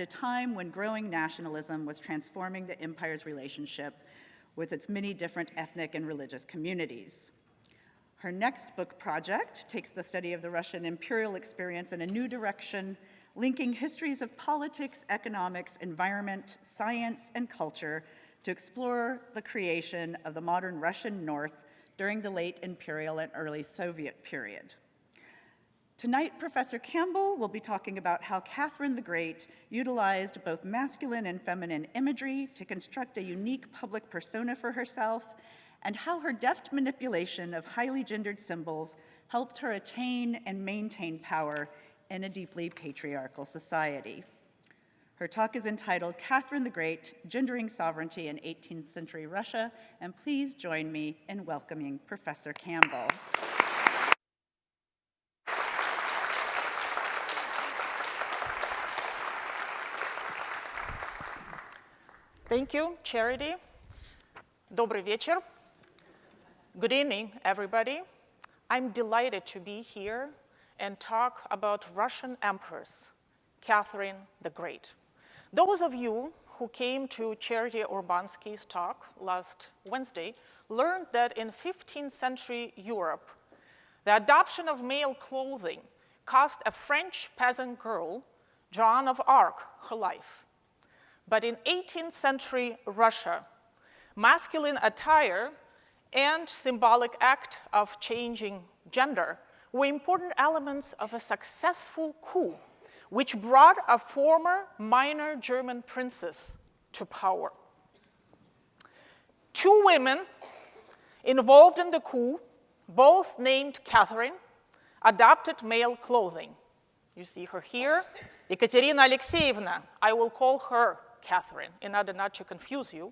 a time when growing nationalism was transforming the empire's relationship with its many different ethnic and religious communities. Her next book project takes the study of the Russian imperial experience in a new direction, linking histories of politics, economics, environment, science, and culture to explore the creation of the modern Russian North during the late imperial and early Soviet period. Tonight, Professor Campbell will be talking about how Catherine the Great utilized both masculine and feminine imagery to construct a unique public persona for herself, and how her deft manipulation of highly gendered symbols helped her attain and maintain power in a deeply patriarchal society. Her talk is entitled Catherine the Great, Gendering Sovereignty in 18th Century Russia, and please join me in welcoming Professor Campbell. Thank you, Charity. Добрый вечер. Good evening, everybody. I'm delighted to be here and talk about Russian Empress, Catherine the Great. Those of you who came to Charity Urbansky's talk last Wednesday learned that in 15th century Europe, the adoption of male clothing cost a French peasant girl, Joan of Arc, her life. But in 18th century Russia, masculine attire and symbolic act of changing gender were important elements of a successful coup, which brought a former minor German princess to power. Two women involved in the coup, both named Catherine, adopted male clothing. You see her here, Ekaterina Alexeyevna. I will call her Catherine in order not to confuse you.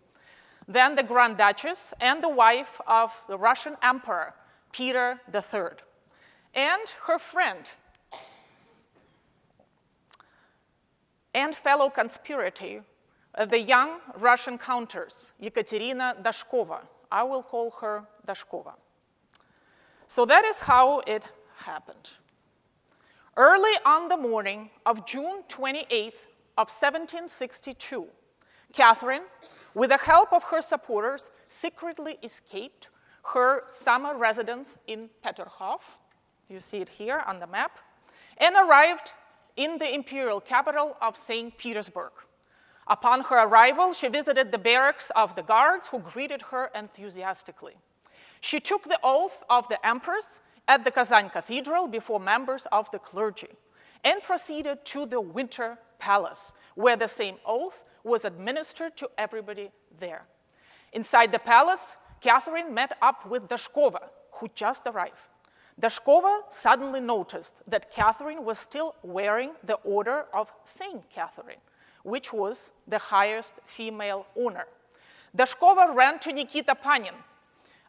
Then the Grand Duchess and the wife of the Russian Emperor, Peter III, and her friend and fellow conspirator, the young Russian countess, Ekaterina Dashkova. I will call her Dashkova. So that is how it happened. Early on the morning of June 28th of 1762, Catherine, with the help of her supporters, secretly escaped her summer residence in Peterhof, you see it here on the map, and arrived in the imperial capital of St. Petersburg. Upon her arrival, she visited the barracks of the guards, who greeted her enthusiastically. She took the oath of the empress at the Kazan Cathedral before members of the clergy, and proceeded to the Winter Palace, where the same oath was administered to everybody there. Inside the palace, Catherine met up with Dashkova, who just arrived. Dashkova suddenly noticed that Catherine was still wearing the Order of Saint Catherine, which was the highest female honor. Dashkova ran to Nikita Panin,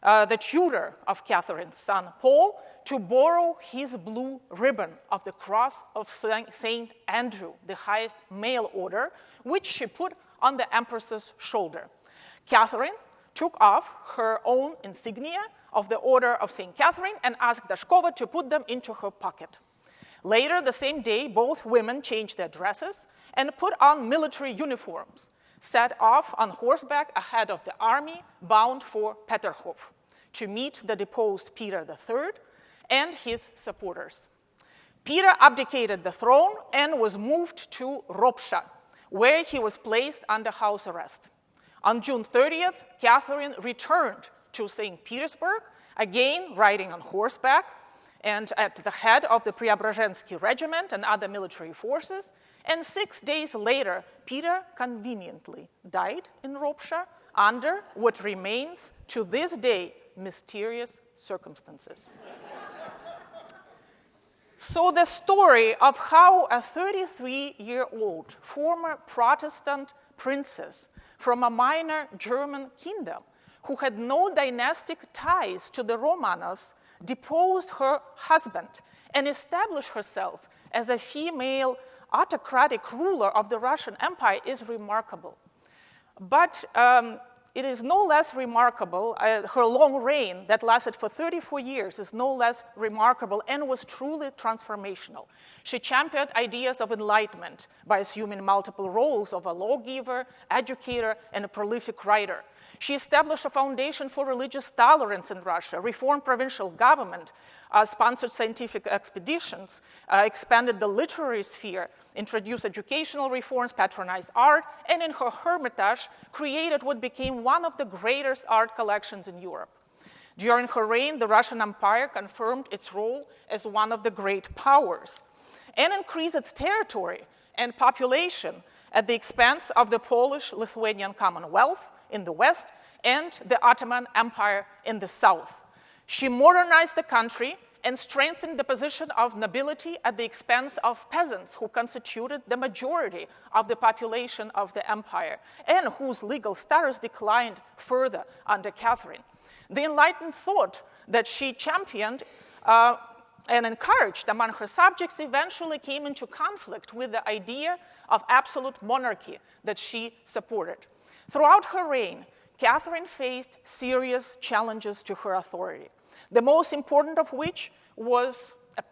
the tutor of Catherine's son Paul, to borrow his blue ribbon of the Cross of Saint Andrew, the highest male order, which she put on the empress's shoulder. Catherine took off her own insignia of the Order of Saint Catherine and asked Dashkova to put them into her pocket. Later, the same day, both women changed their dresses and put on military uniforms, set off on horseback ahead of the army bound for Peterhof to meet the deposed Peter III and his supporters. Peter abdicated the throne and was moved to Ropsha, where he was placed under house arrest. On June 30th, Catherine returned to St. Petersburg, again riding on horseback and at the head of the Preobrazhensky regiment and other military forces. And 6 days later, Peter conveniently died in Ropsha under what remains to this day mysterious circumstances. So the story of how a 33-year-old former Protestant princess from a minor German kingdom who had no dynastic ties to the Romanovs deposed her husband and established herself as a female autocratic ruler of the Russian Empire is remarkable. But it is no less remarkable, her long reign that lasted for 34 years is no less remarkable and was truly transformational. She championed ideas of enlightenment by assuming multiple roles of a lawgiver, educator, and a prolific writer. She established a foundation for religious tolerance in Russia, reformed provincial government, sponsored scientific expeditions, expanded the literary sphere, introduced educational reforms, patronized art, and in her Hermitage, created what became one of the greatest art collections in Europe. During her reign, the Russian Empire confirmed its role as one of the great powers and increased its territory and population at the expense of the Polish-Lithuanian Commonwealth in the west and the Ottoman Empire in the south. She modernized the country and strengthened the position of nobility at the expense of peasants who constituted the majority of the population of the empire and whose legal status declined further under Catherine. The enlightened thought that she championed and encouraged among her subjects eventually came into conflict with the idea of absolute monarchy that she supported. Throughout her reign, Catherine faced serious challenges to her authority, the most important of which was a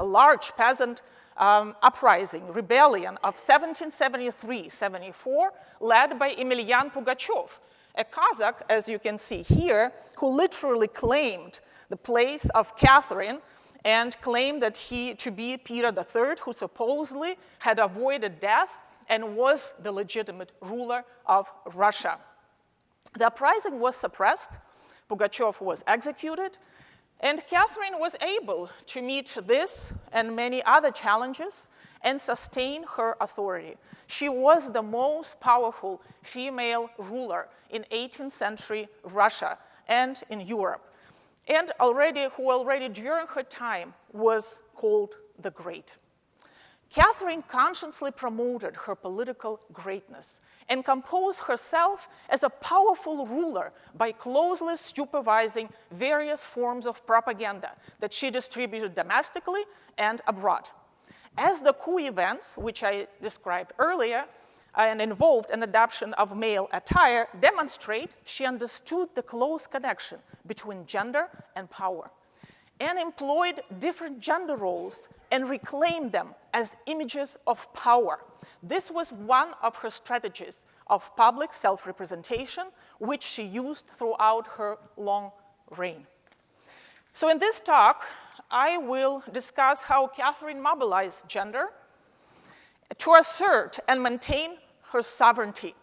large peasant uprising, rebellion of 1773-74, led by Emelian Pugachev, a Cossack, as you can see here, who literally claimed the place of Catherine and claimed that he to be Peter III, who supposedly had avoided death and was the legitimate ruler of Russia. The uprising was suppressed, Pugachev was executed, and Catherine was able to meet this and many other challenges and sustain her authority. She was the most powerful female ruler in 18th century Russia and in Europe, and who already during her time was called the Great. Catherine consciously promoted her political greatness and composed herself as a powerful ruler by closely supervising various forms of propaganda that she distributed domestically and abroad. As the coup events, which I described earlier, and involved an adoption of male attire, demonstrate she understood the close connection between gender and power, and employed different gender roles and reclaimed them as images of power. This was one of her strategies of public self-representation, which she used throughout her long reign. So in this talk, I will discuss how Catherine mobilized gender to assert and maintain her sovereignty.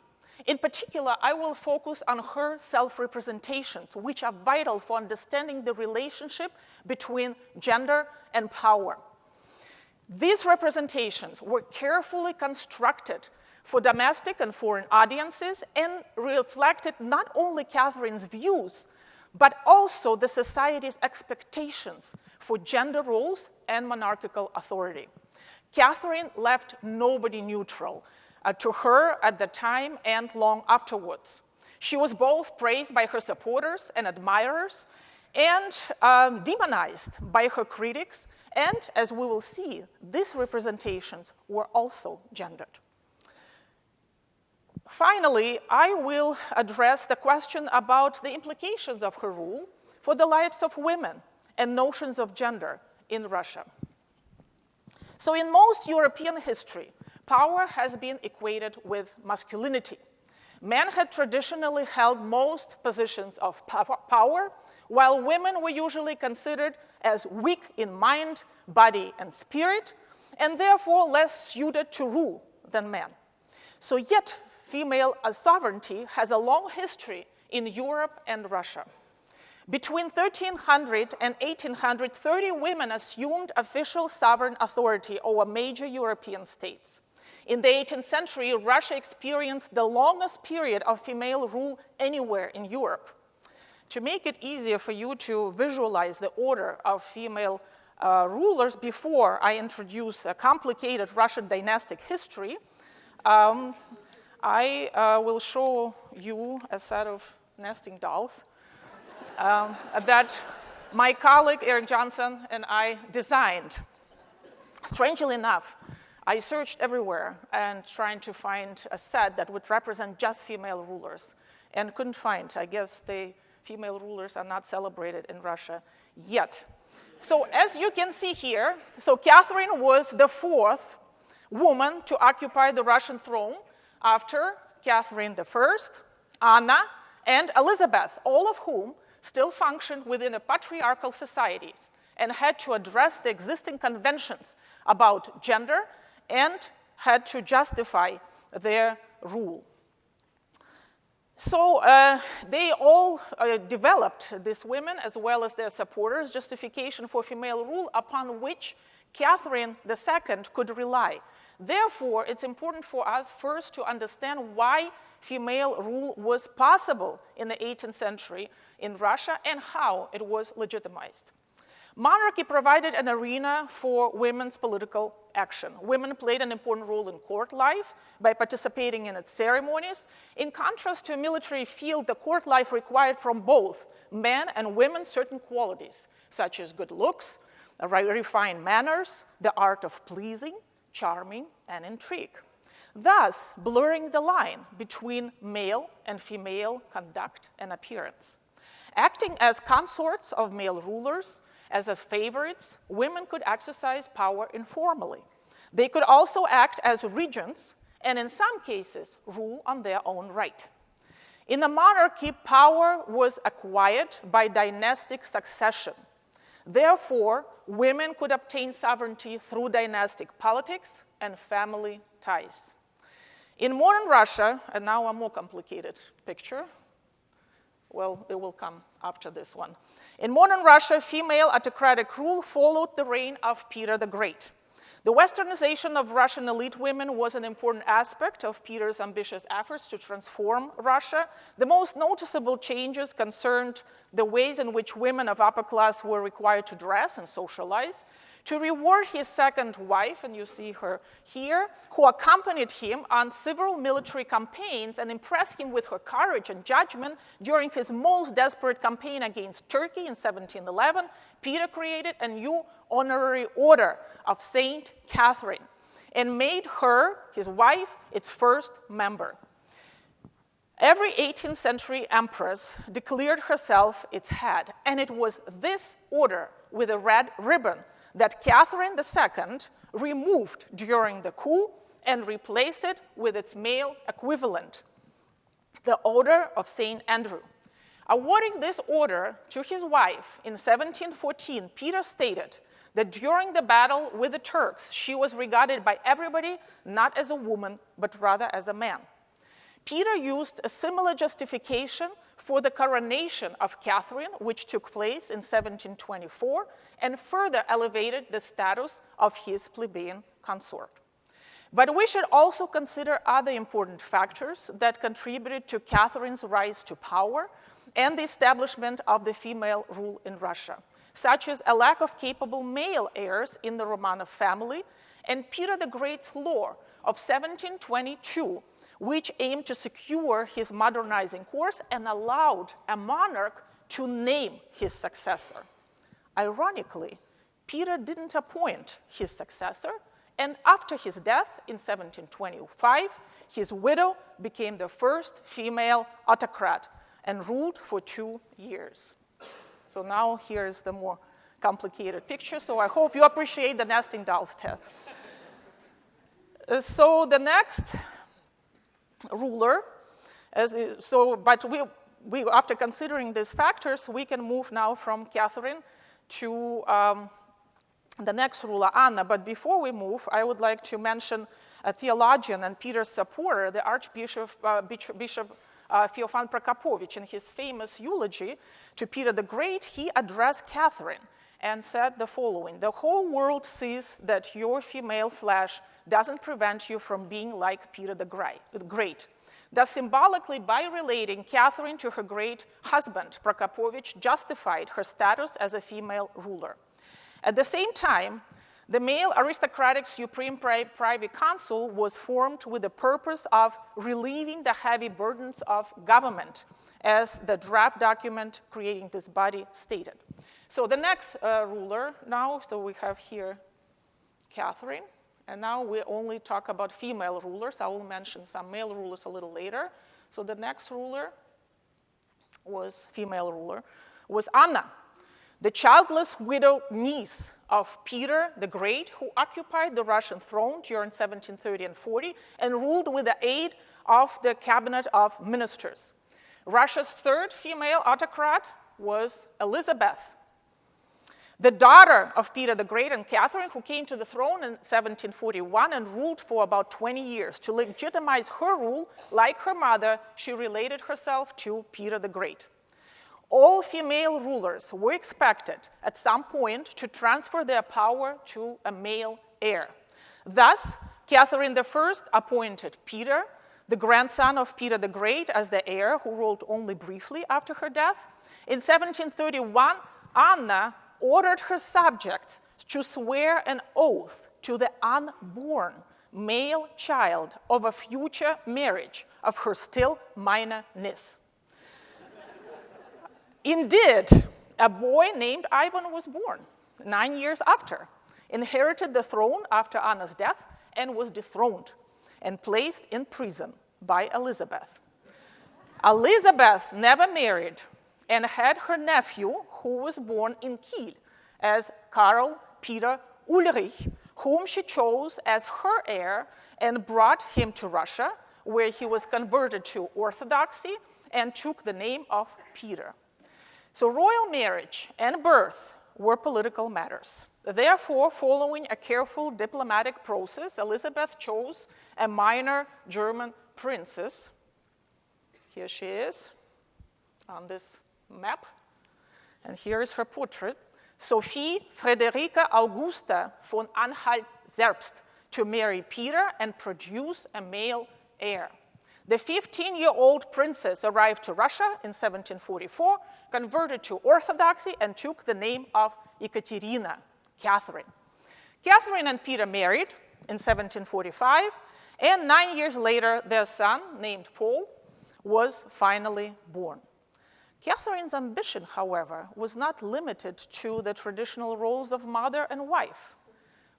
In particular, I will focus on her self-representations, which are vital for understanding the relationship between gender and power. These representations were carefully constructed for domestic and foreign audiences and reflected not only Catherine's views, but also the society's expectations for gender roles and monarchical authority. Catherine left nobody neutral to her at the time and long afterwards. She was both praised by her supporters and admirers and demonized by her critics, and as we will see, these representations were also gendered. Finally, I will address the question about the implications of her rule for the lives of women and notions of gender in Russia. So in most European history, power has been equated with masculinity. Men had traditionally held most positions of power, while women were usually considered as weak in mind, body, and spirit, and therefore less suited to rule than men. So yet, female sovereignty has a long history in Europe and Russia. Between 1300 and 1800, 30 women assumed official sovereign authority over major European states. In the 18th century, Russia experienced the longest period of female rule anywhere in Europe. To make it easier for you to visualize the order of female rulers before I introduce a complicated Russian dynastic history, I will show you a set of nesting dolls that my colleague Eric Johnson and I designed. Strangely enough, I searched everywhere and trying to find a set that would represent just female rulers and couldn't find. I guess the female rulers are not celebrated in Russia yet. So as you can see here, so Catherine was the fourth woman to occupy the Russian throne after Catherine I, Anna, and Elizabeth, all of whom still functioned within a patriarchal societies and had to address the existing conventions about gender and had to justify their rule. So they all developed, these women, as well as their supporters, justification for female rule upon which Catherine II could rely. Therefore, it's important for us first to understand why female rule was possible in the 18th century in Russia and how it was legitimized. Monarchy provided an arena for women's political action. Women played an important role in court life by participating in its ceremonies. In contrast to a military field, the court life required from both men and women certain qualities, such as good looks, refined manners, the art of pleasing, charming, and intrigue, thus blurring the line between male and female conduct and appearance. Acting as consorts of male rulers, as favorites, women could exercise power informally. They could also act as regents and in some cases rule on their own right. In a monarchy, power was acquired by dynastic succession. Therefore, women could obtain sovereignty through dynastic politics and family ties. In modern Russia, and now a more complicated picture, well, it will come after this one. In modern Russia, female autocratic rule followed the reign of Peter the Great. The westernization of Russian elite women was an important aspect of Peter's ambitious efforts to transform Russia. The most noticeable changes concerned the ways in which women of upper class were required to dress and socialize. To reward his second wife, and you see her here, who accompanied him on several military campaigns and impressed him with her courage and judgment during his most desperate campaign against Turkey in 1711, Peter created a new honorary order of Saint Catherine and made her, his wife, its first member. Every 18th century empress declared herself its head, and it was this order with a red ribbon that Catherine II removed during the coup and replaced it with its male equivalent, the Order of St. Andrew. Awarding this order to his wife in 1714, Peter stated that during the battle with the Turks, she was regarded by everybody not as a woman, but rather as a man. Peter used a similar justification for the coronation of Catherine, which took place in 1724, and further elevated the status of his plebeian consort. But we should also consider other important factors that contributed to Catherine's rise to power and the establishment of the female rule in Russia, such as a lack of capable male heirs in the Romanov family and Peter the Great's law of 1722, which aimed to secure his modernizing course and allowed a monarch to name his successor. Ironically, Peter didn't appoint his successor, and after his death in 1725, his widow became the first female autocrat and ruled for 2 years. So now here's the more complicated picture, so I hope you appreciate the nesting doll's tale. So the next ruler, but after considering these factors, we can move now from Catherine to the next ruler, Anna. But before we move, I would like to mention a theologian and Peter's supporter, the Archbishop Bishop Feofan Prokopovich. In his famous eulogy to Peter the Great, he addressed Catherine and said the following: "The whole world sees that your female flesh doesn't prevent you from being like Peter the Great." Thus, symbolically, by relating Catherine to her great husband, Prokopovich justified her status as a female ruler. At the same time, the male aristocratic supreme privy council was formed with the purpose of relieving the heavy burdens of government, as the draft document creating this body stated. So the next ruler now, so we have here Catherine. And now we only talk about female rulers. I will mention some male rulers a little later. So the next ruler was female ruler, was Anna. the childless widow niece of Peter the Great, who occupied the Russian throne during 1730 and 40 and ruled with the aid of the cabinet of ministers. Russia's third female autocrat was Elizabeth, the daughter of Peter the Great and Catherine, who came to the throne in 1741 and ruled for about 20 years. To legitimize her rule, like her mother, she related herself to Peter the Great. All female rulers were expected at some point to transfer their power to a male heir. Thus, Catherine I appointed Peter, the grandson of Peter the Great, as the heir, who ruled only briefly after her death. In 1731, Anna ordered her subjects to swear an oath to the unborn male child of a future marriage of her still minor niece. Indeed, a boy named Ivan was born 9 years after, inherited the throne after Anna's death, and was dethroned and placed in prison by Elizabeth. Elizabeth never married and had her nephew, who was born in Kiel, as Karl Peter Ulrich, whom she chose as her heir and brought him to Russia, where he was converted to Orthodoxy and took the name of Peter. So royal marriage and birth were political matters. Therefore, following a careful diplomatic process, Elizabeth chose a minor German princess. Here she is on this map, and here is her portrait, Sophie Friederike Augusta von Anhalt-Zerbst, to marry Peter and produce a male heir. The 15-year-old princess arrived to Russia in 1744, converted to Orthodoxy, and took the name of Ekaterina, Catherine. Catherine and Peter married in 1745, and 9 years later, their son, named Paul, was finally born. Catherine's ambition, however, was not limited to the traditional roles of mother and wife.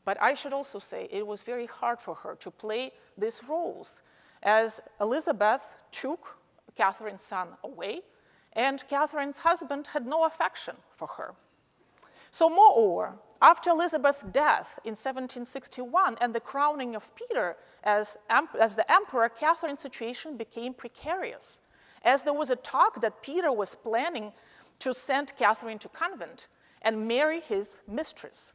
But I should also say it was very hard for her to play these roles, as Elizabeth took Catherine's son away, and Catherine's husband had no affection for her. So moreover, after Elizabeth's death in 1761 and the crowning of Peter as the emperor, Catherine's situation became precarious, as there was a talk that Peter was planning to send Catherine to convent and marry his mistress.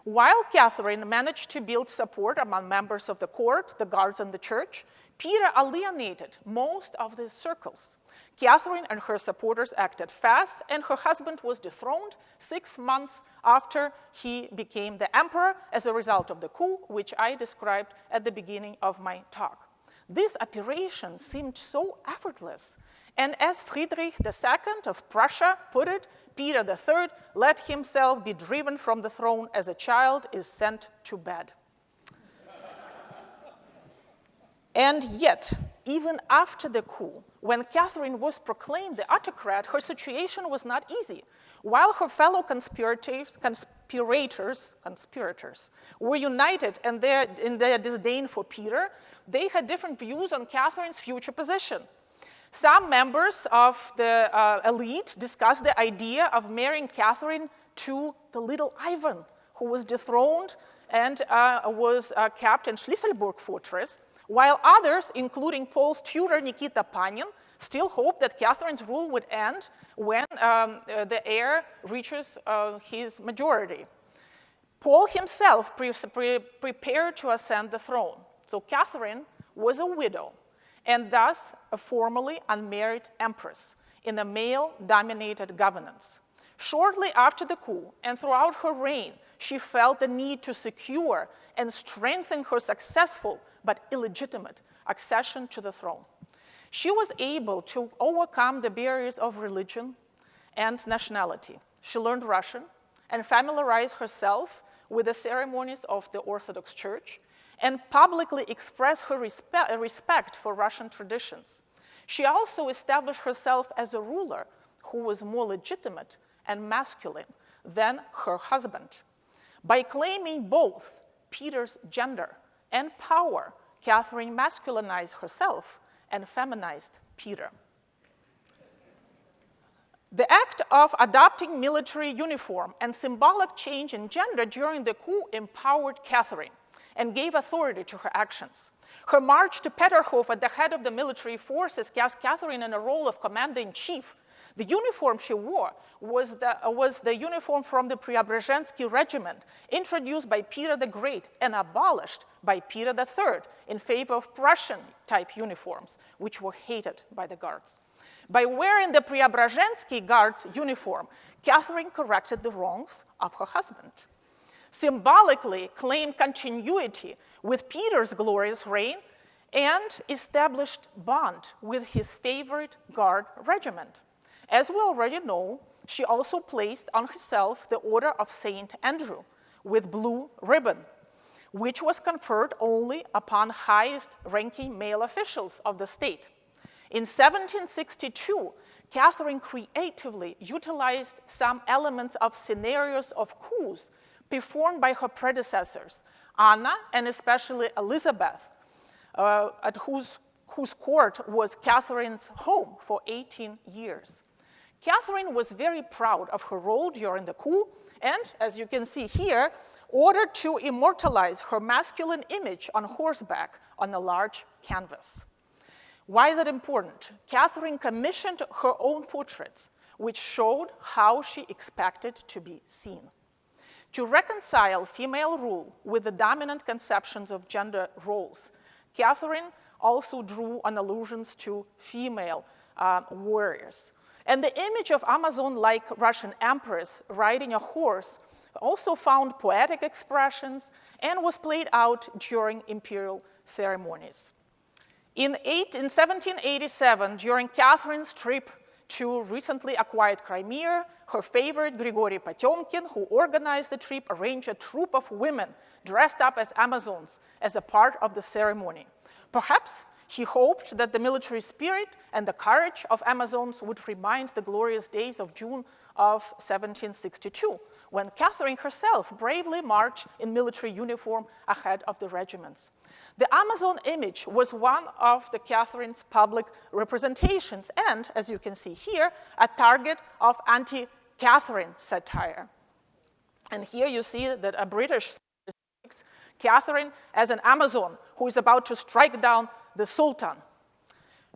While Catherine managed to build support among members of the court, the guards, and the church, Peter alienated most of these circles. Catherine and her supporters acted fast, and her husband was dethroned 6 months after he became the emperor as a result of the coup, which I described at the beginning of my talk. This operation seemed so effortless, and as Friedrich II of Prussia put it, Peter III let himself be driven from the throne as a child is sent to bed. And yet, even after the coup, when Catherine was proclaimed the autocrat, her situation was not easy. While her fellow conspirators were united in their disdain for Peter, they had different views on Catherine's future position. Some members of the elite discussed the idea of marrying Catherine to the little Ivan, who was dethroned and was kept in Schlüsselburg fortress, while others, including Paul's tutor Nikita Panin, still hoped that Catherine's rule would end when the heir reaches his majority. Paul himself prepared to ascend the throne. So Catherine was a widow, and thus a formally unmarried empress in a male-dominated governance. Shortly after the coup and throughout her reign, she felt the need to secure and strengthen her successful but illegitimate accession to the throne. She was able to overcome the barriers of religion and nationality. She learned Russian and familiarized herself with the ceremonies of the Orthodox Church, and publicly expressed her respect for Russian traditions. She also established herself as a ruler who was more legitimate and masculine than her husband. By claiming both Peter's gender and power, Catherine masculinized herself and feminized Peter. The act of adopting military uniform and symbolic change in gender during the coup empowered Catherine and gave authority to her actions. Her march to Peterhof at the head of the military forces cast Catherine in a role of commander-in-chief. The uniform she wore was the uniform from the Preobrazhensky regiment, introduced by Peter the Great and abolished by Peter III in favor of Prussian-type uniforms, which were hated by the Guards. By wearing the Preobrazhensky Guards uniform, Catherine corrected the wrongs of her husband, symbolically claimed continuity with Peter's glorious reign, and established bond with his favorite Guard regiment. As we already know, she also placed on herself the Order of St. Andrew with blue ribbon, which was conferred only upon highest-ranking male officials of the state. In 1762, Catherine creatively utilized some elements of scenarios of coups performed by her predecessors, Anna and especially Elizabeth, at whose court was Catherine's home for 18 years. Catherine was very proud of her role during the coup and, as you can see here, ordered to immortalize her masculine image on horseback on a large canvas. Why is it important? Catherine commissioned her own portraits, which showed how she expected to be seen. To reconcile female rule with the dominant conceptions of gender roles, Catherine also drew on allusions to female warriors. And the image of Amazon-like Russian empress riding a horse also found poetic expressions and was played out during imperial ceremonies. In 1787, during Catherine's trip to recently acquired Crimea, her favorite Grigory Potemkin, who organized the trip, arranged a troupe of women dressed up as Amazons as a part of the ceremony. Perhaps he hoped that the military spirit and the courage of Amazons would remind the glorious days of June of 1762, when Catherine herself bravely marched in military uniform ahead of the regiments. The Amazon image was one of Catherine's public representations and, as you can see here, a target of anti-Catherine satire. And here you see that a British depicts Catherine as an Amazon who is about to strike down the Sultan.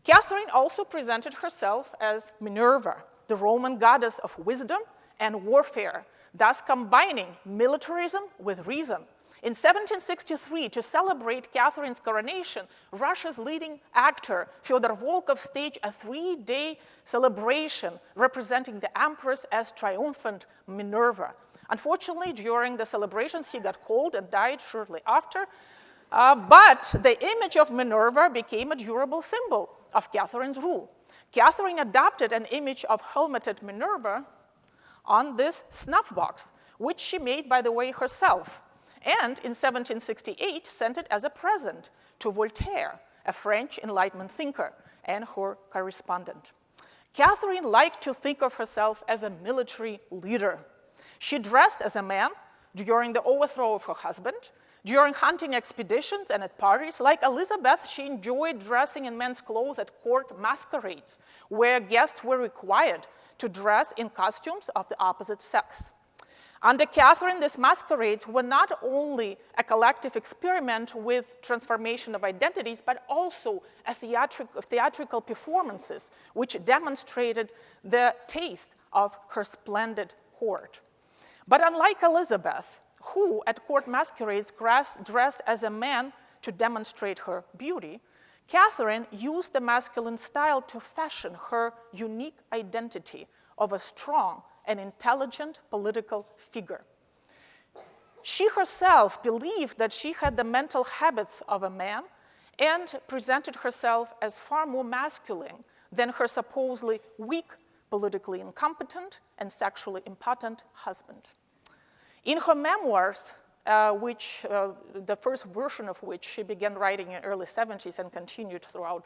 Catherine also presented herself as Minerva, the Roman goddess of wisdom and warfare, thus combining militarism with reason. In 1763, to celebrate Catherine's coronation, Russia's leading actor, Fyodor Volkov, staged a 3-day celebration representing the empress as triumphant Minerva. Unfortunately, during the celebrations, he got cold and died shortly after, but the image of Minerva became a durable symbol of Catherine's rule. Catherine adopted an image of helmeted Minerva on this snuff box, which she made, by the way, herself, and in 1768 sent it as a present to Voltaire, a French Enlightenment thinker, and her correspondent. Catherine liked to think of herself as a military leader. She dressed as a man during the overthrow of her husband, during hunting expeditions and at parties. Like Elizabeth, she enjoyed dressing in men's clothes at court masquerades, where guests were required to dress in costumes of the opposite sex. Under Catherine, these masquerades were not only a collective experiment with transformation of identities, but also a theatrical performances, which demonstrated the taste of her splendid court. But unlike Elizabeth, who at court masquerades dressed as a man to demonstrate her beauty, Catherine used the masculine style to fashion her unique identity of a strong and intelligent political figure. She herself believed that she had the mental habits of a man and presented herself as far more masculine than her supposedly weak, politically incompetent, and sexually impotent husband. In her memoirs, the first version of which she began writing in the early 70s and continued throughout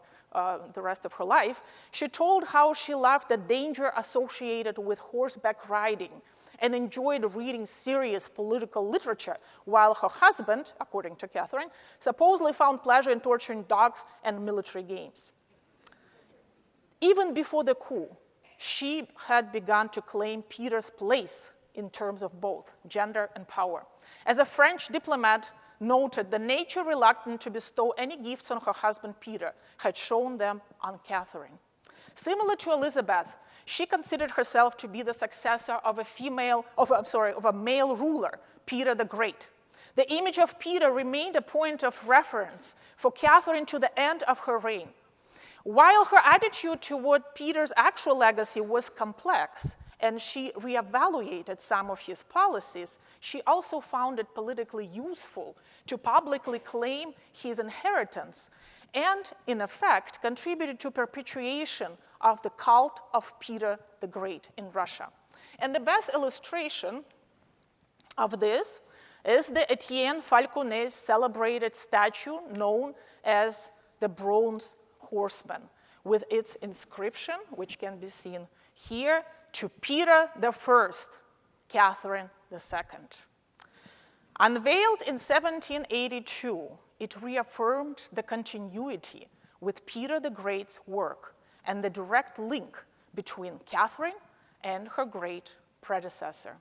the rest of her life, she told how she loved the danger associated with horseback riding and enjoyed reading serious political literature, while her husband, according to Catherine, supposedly found pleasure in torturing dogs and military games. Even before the coup, she had begun to claim Peter's place in terms of both gender and power. As a French diplomat noted, the nature reluctant to bestow any gifts on her husband Peter had shown them on Catherine. Similar to Elizabeth, she considered herself to be the successor of a male ruler, Peter the Great. The image of Peter remained a point of reference for Catherine to the end of her reign. While her attitude toward Peter's actual legacy was complex, and she reevaluated some of his policies, she also found it politically useful to publicly claim his inheritance and, in effect, contributed to perpetuation of the cult of Peter the Great in Russia. And the best illustration of this is the Etienne Falconet's celebrated statue known as the Bronze Horseman, with its inscription, which can be seen here, to Peter I, Catherine II. Unveiled in 1782, it reaffirmed the continuity with Peter the Great's work and the direct link between Catherine and her great predecessor.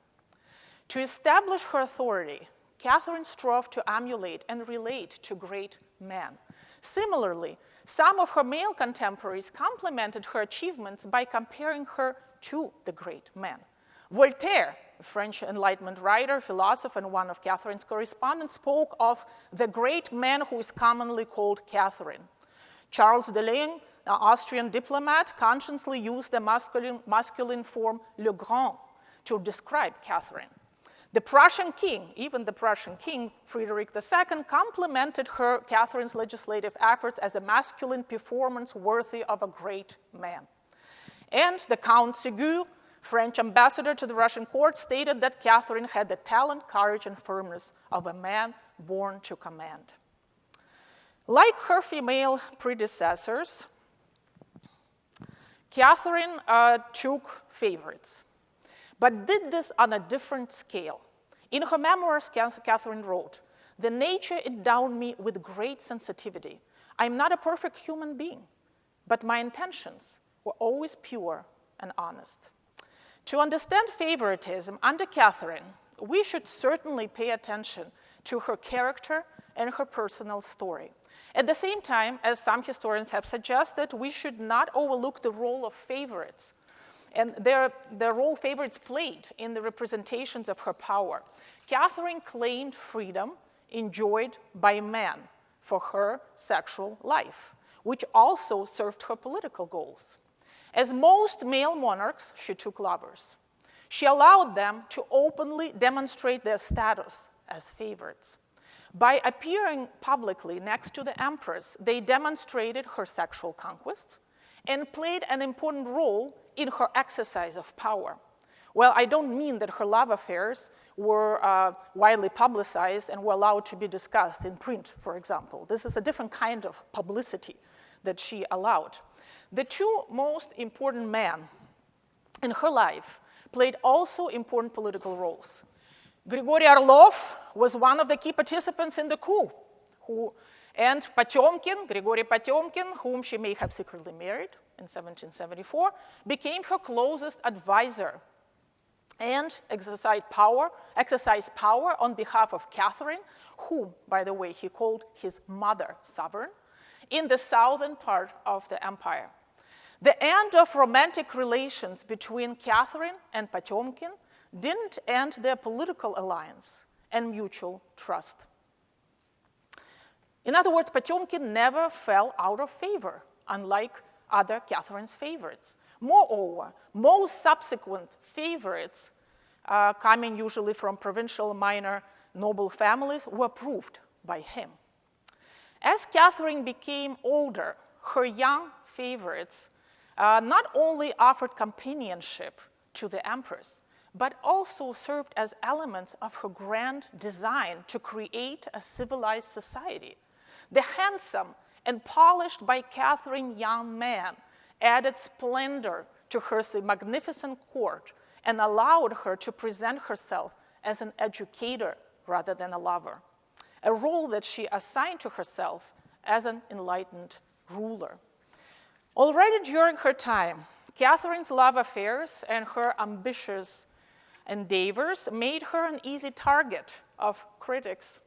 To establish her authority, Catherine strove to emulate and relate to great men. Similarly, some of her male contemporaries complimented her achievements by comparing her to the great men. Voltaire, a French Enlightenment writer, philosopher, and one of Catherine's correspondents, spoke of the great man who is commonly called Catherine. Charles Delaine, an Austrian diplomat, consciously used the masculine form le grand to describe Catherine. The Prussian king, even the Prussian king, Frederick II, complimented Catherine's legislative efforts as a masculine performance worthy of a great man. And the Count Ségur, French ambassador to the Russian court, stated that Catherine had the talent, courage, and firmness of a man born to command. Like her female predecessors, Catherine took favorites, but did this on a different scale. In her memoirs, Catherine wrote, "The nature endowed me with great sensitivity. I'm not a perfect human being, but my intentions were always pure and honest." To understand favoritism under Catherine, we should certainly pay attention to her character and her personal story. At the same time, as some historians have suggested, we should not overlook the role of favorites and the role favorites played in the representations of her power. Catherine claimed freedom enjoyed by men for her sexual life, which also served her political goals. As most male monarchs, she took lovers. She allowed them to openly demonstrate their status as favorites. By appearing publicly next to the empress, they demonstrated her sexual conquests and played an important role in her exercise of power. Well, I don't mean that her love affairs were widely publicized and were allowed to be discussed in print, for example. This is a different kind of publicity that she allowed. The two most important men in her life played also important political roles. Grigory Orlov was one of the key participants in the coup, and Grigory Potemkin, whom she may have secretly married in 1774, became her closest advisor and exercised power on behalf of Catherine, whom, by the way, he called his mother sovereign, in the southern part of the empire. The end of romantic relations between Catherine and Potemkin didn't end their political alliance and mutual trust. In other words, Potemkin never fell out of favor, unlike other Catherine's favorites. Moreover, most subsequent favorites, coming usually from provincial minor noble families, were approved by him. As Catherine became older, her young favorites not only offered companionship to the empress, but also served as elements of her grand design to create a civilized society. The handsome and polished by Catherine young man added splendor to her magnificent court and allowed her to present herself as an educator rather than a lover, a role that she assigned to herself as an enlightened ruler. Already during her time, Catherine's love affairs and her ambitious endeavors made her an easy target of critics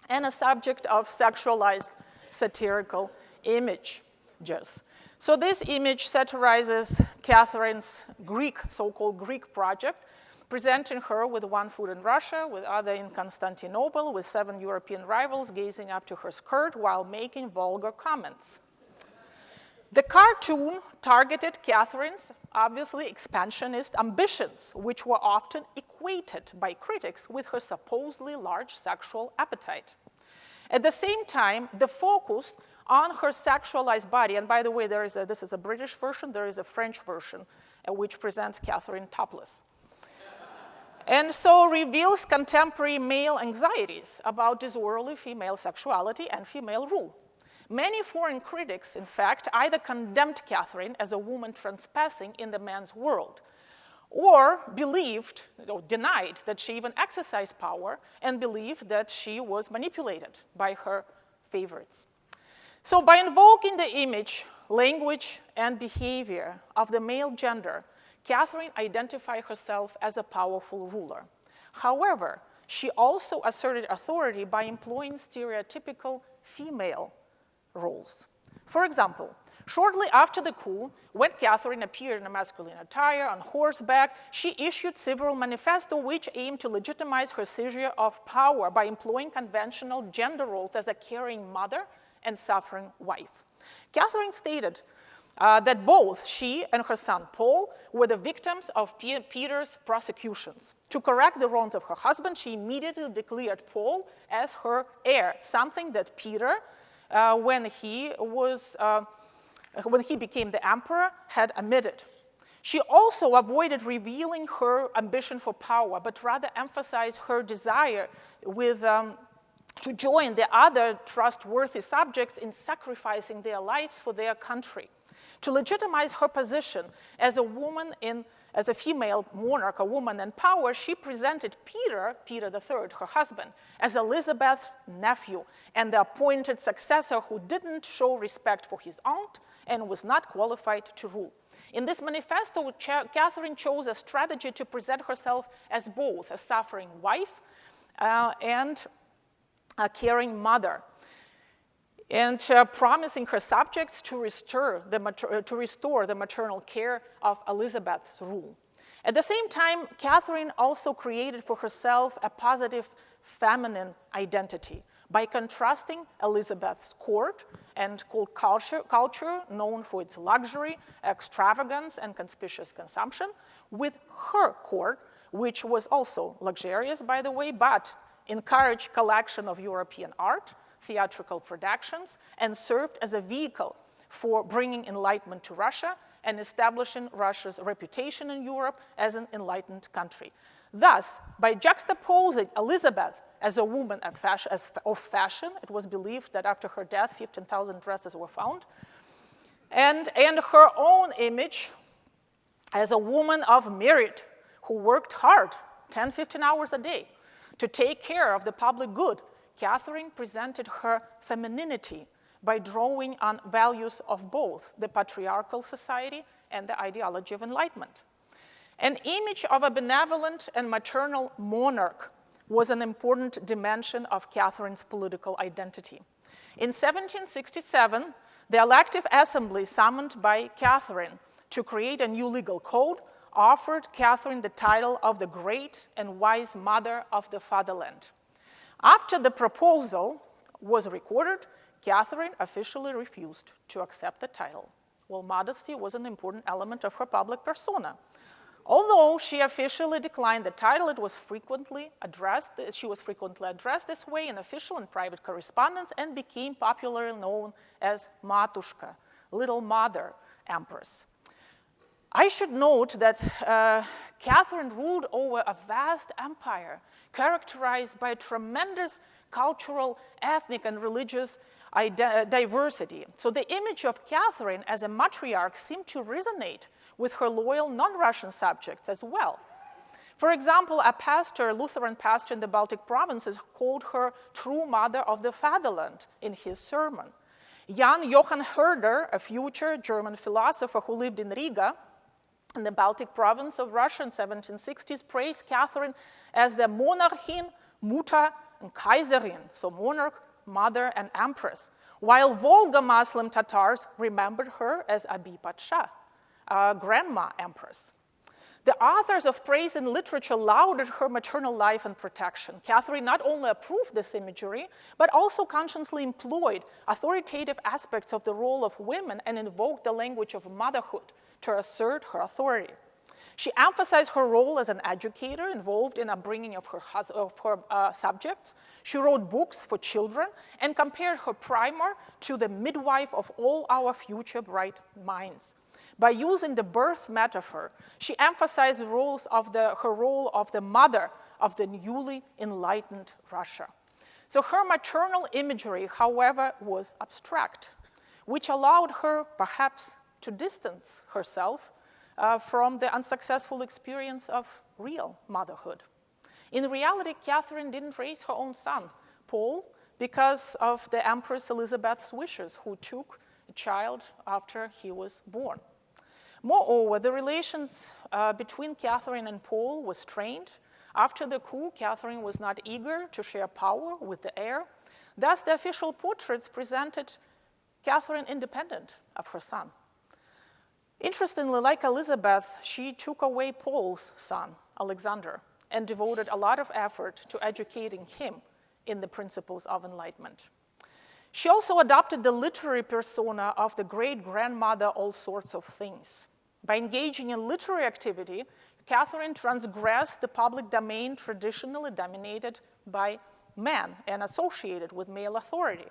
and a subject of sexualized satirical images. So this image satirizes Catherine's so-called Greek project, presenting her with one foot in Russia, with other in Constantinople, with 7 European rivals gazing up to her skirt while making vulgar comments. The cartoon targeted Catherine's, obviously, expansionist ambitions, which were often equated by critics with her supposedly large sexual appetite. At the same time, the focus on her sexualized body, and by the way, this is a British version, there is a French version, which presents Catherine topless. And so reveals contemporary male anxieties about disorderly female sexuality and female rule. Many foreign critics, in fact, either condemned Catherine as a woman trespassing in the man's world, or believed or denied that she even exercised power and believed that she was manipulated by her favorites. So by invoking the image, language, and behavior of the male gender, Catherine identified herself as a powerful ruler. However, she also asserted authority by employing stereotypical female roles. For example, shortly after the coup, when Catherine appeared in a masculine attire on horseback, she issued several manifestos which aimed to legitimize her seizure of power by employing conventional gender roles as a caring mother and suffering wife. Catherine stated that both she and her son Paul were the victims of Peter's prosecutions. To correct the wrongs of her husband, she immediately declared Paul as her heir, something that Peter, when he became the emperor, had admitted. She also avoided revealing her ambition for power, but rather emphasized her desire to join the other trustworthy subjects in sacrificing their lives for their country. To legitimize her position as a woman, as a female monarch, a woman in power, she presented Peter III, her husband, as Elizabeth's nephew and the appointed successor who didn't show respect for his aunt and was not qualified to rule. In this manifesto, Catherine chose a strategy to present herself as both a suffering wife and a caring mother, and promising her subjects to restore the maternal care of Elizabeth's rule. At the same time, Catherine also created for herself a positive feminine identity by contrasting Elizabeth's court and court culture, known for its luxury, extravagance, and conspicuous consumption, with her court, which was also luxurious, by the way, but encouraged collection of European art, theatrical productions, and served as a vehicle for bringing enlightenment to Russia and establishing Russia's reputation in Europe as an enlightened country. Thus, by juxtaposing Elizabeth as a woman of fashion, it was believed that after her death, 15,000 dresses were found, and her own image as a woman of merit who worked hard, 10, 15 hours a day, to take care of the public good, Catherine presented her femininity by drawing on values of both the patriarchal society and the ideology of enlightenment. An image of a benevolent and maternal monarch was an important dimension of Catherine's political identity. In 1767, the elective assembly summoned by Catherine to create a new legal code offered Catherine the title of the Great and Wise Mother of the Fatherland. After the proposal was recorded, Catherine officially refused to accept the title. Well, modesty was an important element of her public persona. Although she officially declined the title, she was frequently addressed this way in official and private correspondence and became popularly known as Matushka, Little Mother Empress. I should note that Catherine ruled over a vast empire characterized by tremendous cultural, ethnic, and religious diversity. So the image of Catherine as a matriarch seemed to resonate with her loyal non-Russian subjects as well. For example, a Lutheran pastor in the Baltic provinces called her true mother of the fatherland in his sermon. Jan Johann Herder, a future German philosopher who lived in Riga, in the Baltic province of Russia in 1760s, praised Catherine as the Monarchin, Mutter, and Kaiserin, so monarch, mother, and empress, while Volga Muslim Tatars remembered her as Abi Patsha, grandma empress. The authors of praise in literature lauded her maternal life and protection. Catherine not only approved this imagery, but also consciously employed authoritative aspects of the role of women and invoked the language of motherhood to assert her authority. She emphasized her role as an educator involved in upbringing of her subjects. She wrote books for children and compared her primer to the midwife of all our future bright minds. By using the birth metaphor, she emphasized her role of the mother of the newly enlightened Russia. So her maternal imagery, however, was abstract, which allowed her perhaps to distance herself from the unsuccessful experience of real motherhood. In reality, Catherine didn't raise her own son, Paul, because of the Empress Elizabeth's wishes, who took a child after he was born. Moreover, the relations between Catherine and Paul were strained. After the coup, Catherine was not eager to share power with the heir. Thus, the official portraits presented Catherine independent of her son. Interestingly, like Elizabeth, she took away Paul's son, Alexander, and devoted a lot of effort to educating him in the principles of enlightenment. She also adopted the literary persona of the great-grandmother all sorts of things. By engaging in literary activity, Catherine transgressed the public domain traditionally dominated by men and associated with male authority.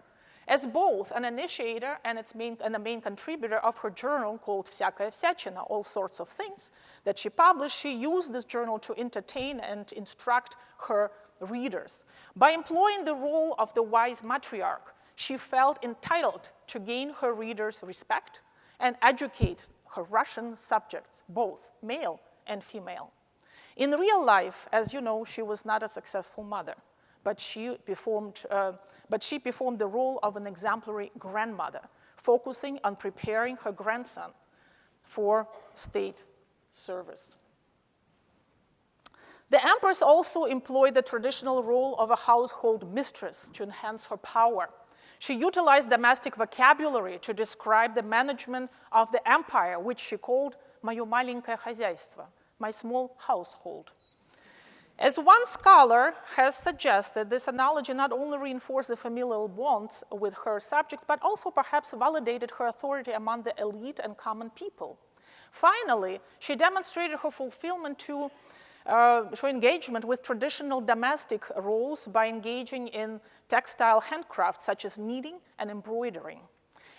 As both an initiator and the main contributor of her journal called Всякая всячина, all sorts of things, that she published, she used this journal to entertain and instruct her readers. By employing the role of the wise matriarch, she felt entitled to gain her readers' respect and educate her Russian subjects, both male and female. In real life, as you know, she was not a successful mother, but she performed the role of an exemplary grandmother, focusing on preparing her grandson for state service. The empress also employed the traditional role of a household mistress to enhance her power. She utilized domestic vocabulary to describe the management of the empire, which she called «моё маленькое хозяйство», my small household. As one scholar has suggested, this analogy not only reinforced the familial bonds with her subjects, but also perhaps validated her authority among the elite and common people. Finally, she demonstrated her fulfillment to her engagement with traditional domestic roles by engaging in textile handcraft, such as knitting and embroidering.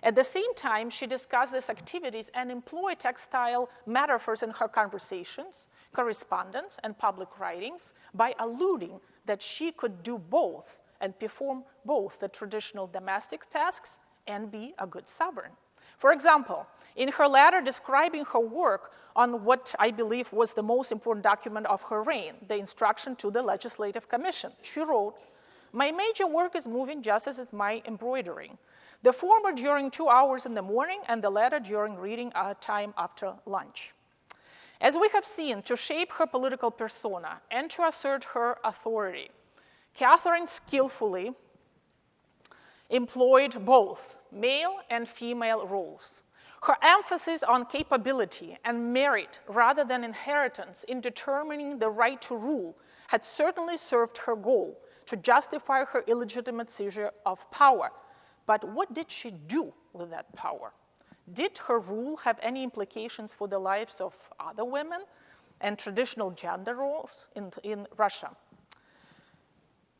At the same time, she discussed these activities and employed textile metaphors in her conversations, correspondence, and public writings by alluding that she could do both and perform both the traditional domestic tasks and be a good sovereign. For example, in her letter describing her work on what I believe was the most important document of her reign, the instruction to the Legislative Commission, she wrote, "My major work is moving just as is my embroidering. The former during 2 hours in the morning and the latter during reading time after lunch." As we have seen, to shape her political persona and to assert her authority, Catherine skillfully employed both male and female roles. Her emphasis on capability and merit rather than inheritance in determining the right to rule had certainly served her goal to justify her illegitimate seizure of power. But what did she do with that power? Did her rule have any implications for the lives of other women and traditional gender roles in Russia?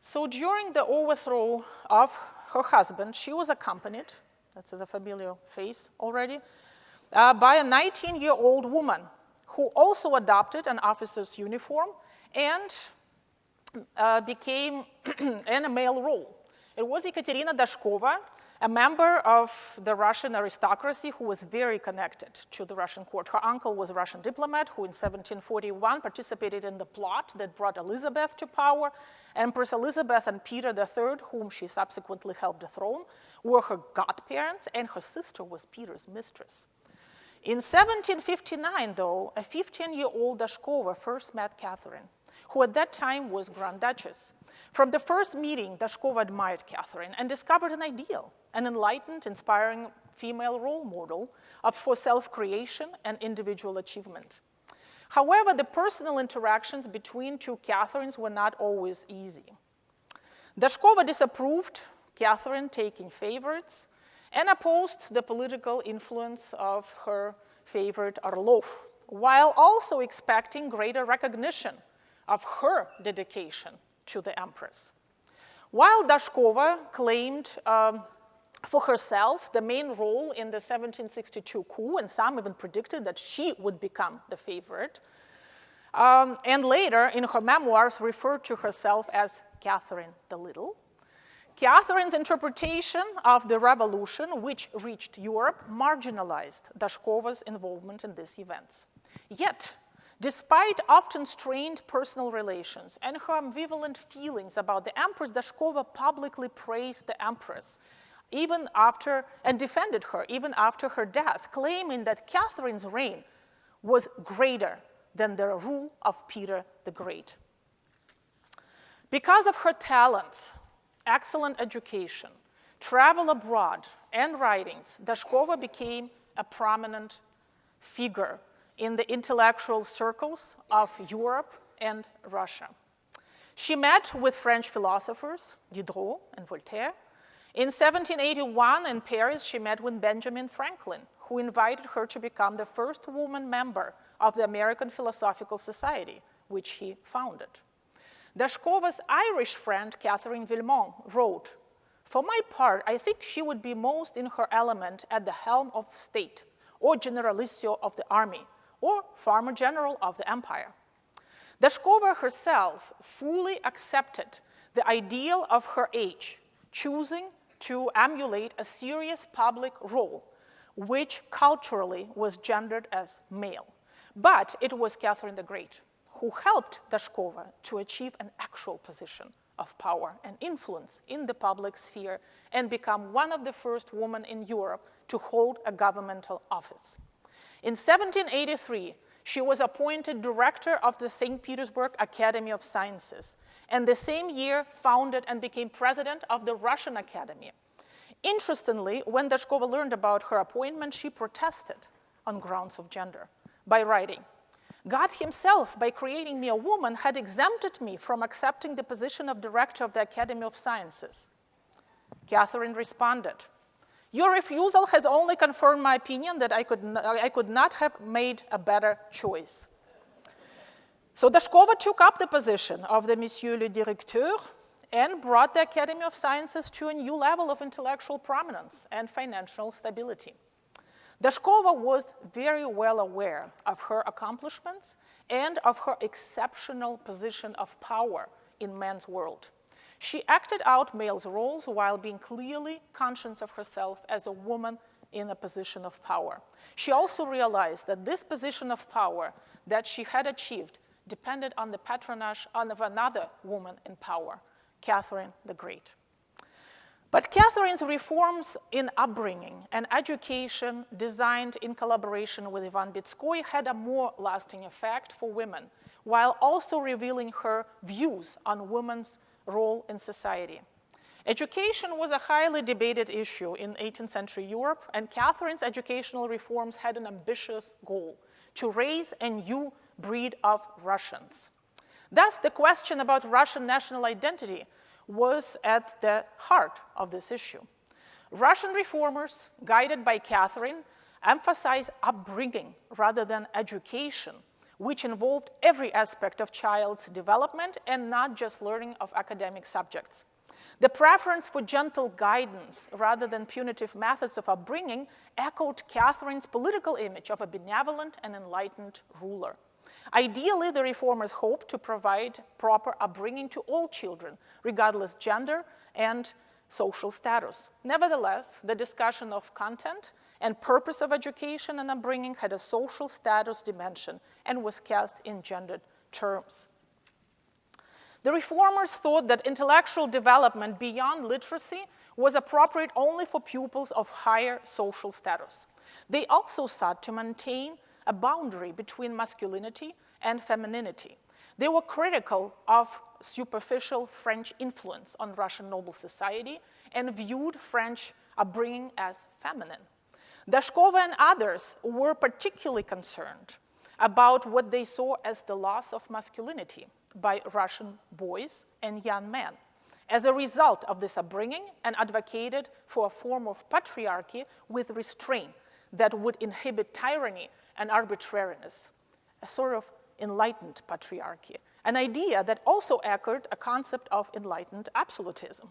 So during the overthrow of her husband, she was accompanied, that's a familiar face already, by a 19-year-old woman who also adopted an officer's uniform and became in a male role. It was Ekaterina Dashkova, a member of the Russian aristocracy who was very connected to the Russian court. Her uncle was a Russian diplomat who in 1741 participated in the plot that brought Elizabeth to power. Empress Elizabeth and Peter III, whom she subsequently helped dethrone, were her godparents, and her sister was Peter's mistress. In 1759, though, a 15-year-old Dashkova first met Catherine, who at that time was Grand Duchess. From the first meeting, Dashkova admired Catherine and discovered an ideal, an enlightened, inspiring female role model for self-creation and individual achievement. However, the personal interactions between two Catherines were not always easy. Dashkova disapproved Catherine taking favorites and opposed the political influence of her favorite Orlov, while also expecting greater recognition of her dedication to the empress. While Dashkova claimed for herself the main role in the 1762 coup, and some even predicted that she would become the favorite, and later in her memoirs referred to herself as Catherine the Little, Catherine's interpretation of the revolution, which reached Europe, marginalized Dashkova's involvement in these events. Yet, despite often strained personal relations and her ambivalent feelings about the empress, Dashkova publicly praised the empress and defended her even after her death, claiming that Catherine's reign was greater than the rule of Peter the Great. Because of her talents, excellent education, travel abroad, and writings, Dashkova became a prominent figure in the intellectual circles of Europe and Russia. She met with French philosophers, Diderot and Voltaire. In 1781 in Paris, she met with Benjamin Franklin, who invited her to become the first woman member of the American Philosophical Society, which he founded. Dashkova's Irish friend, Catherine Vilmont, wrote, "For my part, I think she would be most in her element at the helm of state, or generalissimo of the army, or farmer general of the empire." Dashkova herself fully accepted the ideal of her age, choosing to emulate a serious public role, which culturally was gendered as male. But it was Catherine the Great who helped Dashkova to achieve an actual position of power and influence in the public sphere and become one of the first women in Europe to hold a governmental office. In 1783, she was appointed director of the St. Petersburg Academy of Sciences, and the same year founded and became president of the Russian Academy. Interestingly, when Dashkova learned about her appointment, she protested on grounds of gender by writing, "God himself, by creating me a woman, had exempted me from accepting the position of director of the Academy of Sciences." Catherine responded, "Your refusal has only confirmed my opinion that I could not have made a better choice." So Dashkova took up the position of the Monsieur le Directeur and brought the Academy of Sciences to a new level of intellectual prominence and financial stability. Dashkova was very well aware of her accomplishments and of her exceptional position of power in men's world. She acted out male's roles while being clearly conscious of herself as a woman in a position of power. She also realized that this position of power that she had achieved depended on the patronage of another woman in power, Catherine the Great. But Catherine's reforms in upbringing and education designed in collaboration with Ivan Bitskoy had a more lasting effect for women, while also revealing her views on women's role in society. Education was a highly debated issue in 18th century Europe, and Catherine's educational reforms had an ambitious goal: to raise a new breed of Russians. Thus, the question about Russian national identity was at the heart of this issue. Russian reformers, guided by Catherine, emphasized upbringing rather than education, which involved every aspect of child's development and not just learning of academic subjects. The preference for gentle guidance rather than punitive methods of upbringing echoed Catherine's political image of a benevolent and enlightened ruler. Ideally, the reformers hoped to provide proper upbringing to all children, regardless gender and social status. Nevertheless, the discussion of content and purpose of education and upbringing had a social status dimension and was cast in gendered terms. The reformers thought that intellectual development beyond literacy was appropriate only for pupils of higher social status. They also sought to maintain a boundary between masculinity and femininity. They were critical of superficial French influence on Russian noble society and viewed French upbringing as feminine. Dashkova and others were particularly concerned about what they saw as the loss of masculinity by Russian boys and young men as a result of this upbringing, and advocated for a form of patriarchy with restraint that would inhibit tyranny and arbitrariness, a sort of enlightened patriarchy, an idea that also echoed a concept of enlightened absolutism.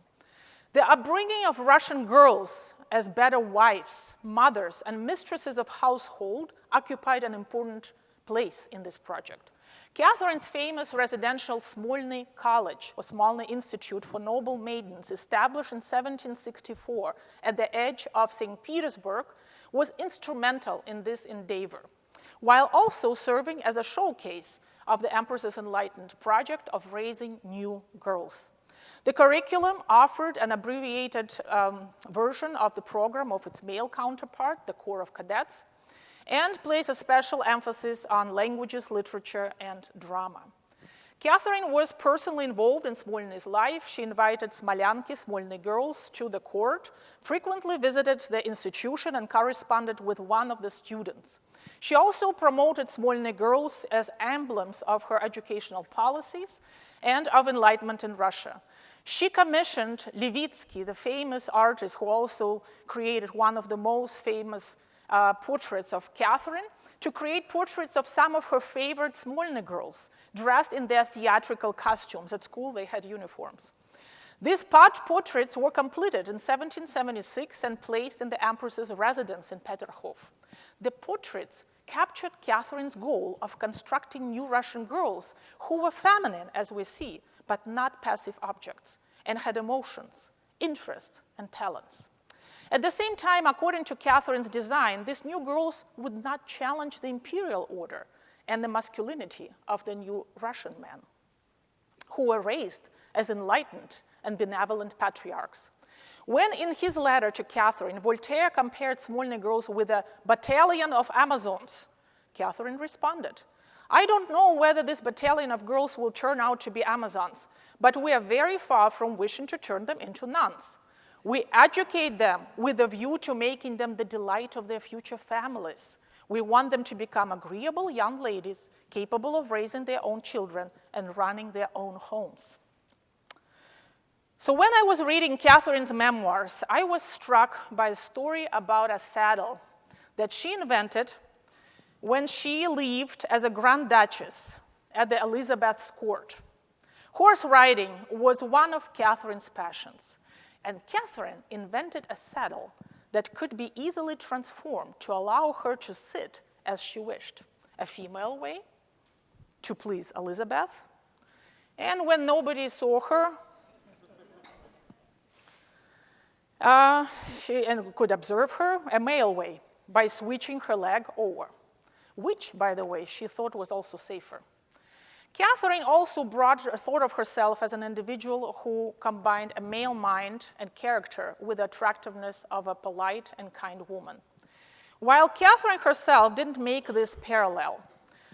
The upbringing of Russian girls as better wives, mothers, and mistresses of household occupied an important place in this project. Catherine's famous residential Smolny College, or Smolny Institute for Noble Maidens, established in 1764 at the edge of St. Petersburg, was instrumental in this endeavor, while also serving as a showcase of the Empress's enlightened project of raising new girls. The curriculum offered an abbreviated version of the program of its male counterpart, the Corps of Cadets, and placed a special emphasis on languages, literature, and drama. Catherine was personally involved in Smolny's life. She invited Smolyanki, Smolny girls, to the court, frequently visited the institution, and corresponded with one of the students. She also promoted Smolny girls as emblems of her educational policies and of enlightenment in Russia. She commissioned Levitsky, the famous artist who also created one of the most famous portraits of Catherine, to create portraits of some of her favorite Smolny girls, dressed in their theatrical costumes. At school, they had uniforms. These portraits were completed in 1776 and placed in the Empress's residence in Peterhof. The portraits captured Catherine's goal of constructing new Russian girls who were feminine, as we see, but not passive objects, and had emotions, interests, and talents. At the same time, according to Catherine's design, these new girls would not challenge the imperial order and the masculinity of the new Russian men, who were raised as enlightened and benevolent patriarchs. When in his letter to Catherine, Voltaire compared Smolny girls with a battalion of Amazons, Catherine responded, "I don't know whether this battalion of girls will turn out to be Amazons, but we are very far from wishing to turn them into nuns. We educate them with a view to making them the delight of their future families. We want them to become agreeable young ladies capable of raising their own children and running their own homes." So when I was reading Catherine's memoirs, I was struck by a story about a saddle that she invented when she lived as a Grand Duchess at the Elizabeth's court. Horse riding was one of Catherine's passions, and Catherine invented a saddle that could be easily transformed to allow her to sit as she wished, a female way to please Elizabeth, and when nobody saw her, she could observe her, a male way, by switching her leg over, which, by the way, she thought was also safer. Catherine also thought of herself as an individual who combined a male mind and character with the attractiveness of a polite and kind woman. While Catherine herself didn't make this parallel,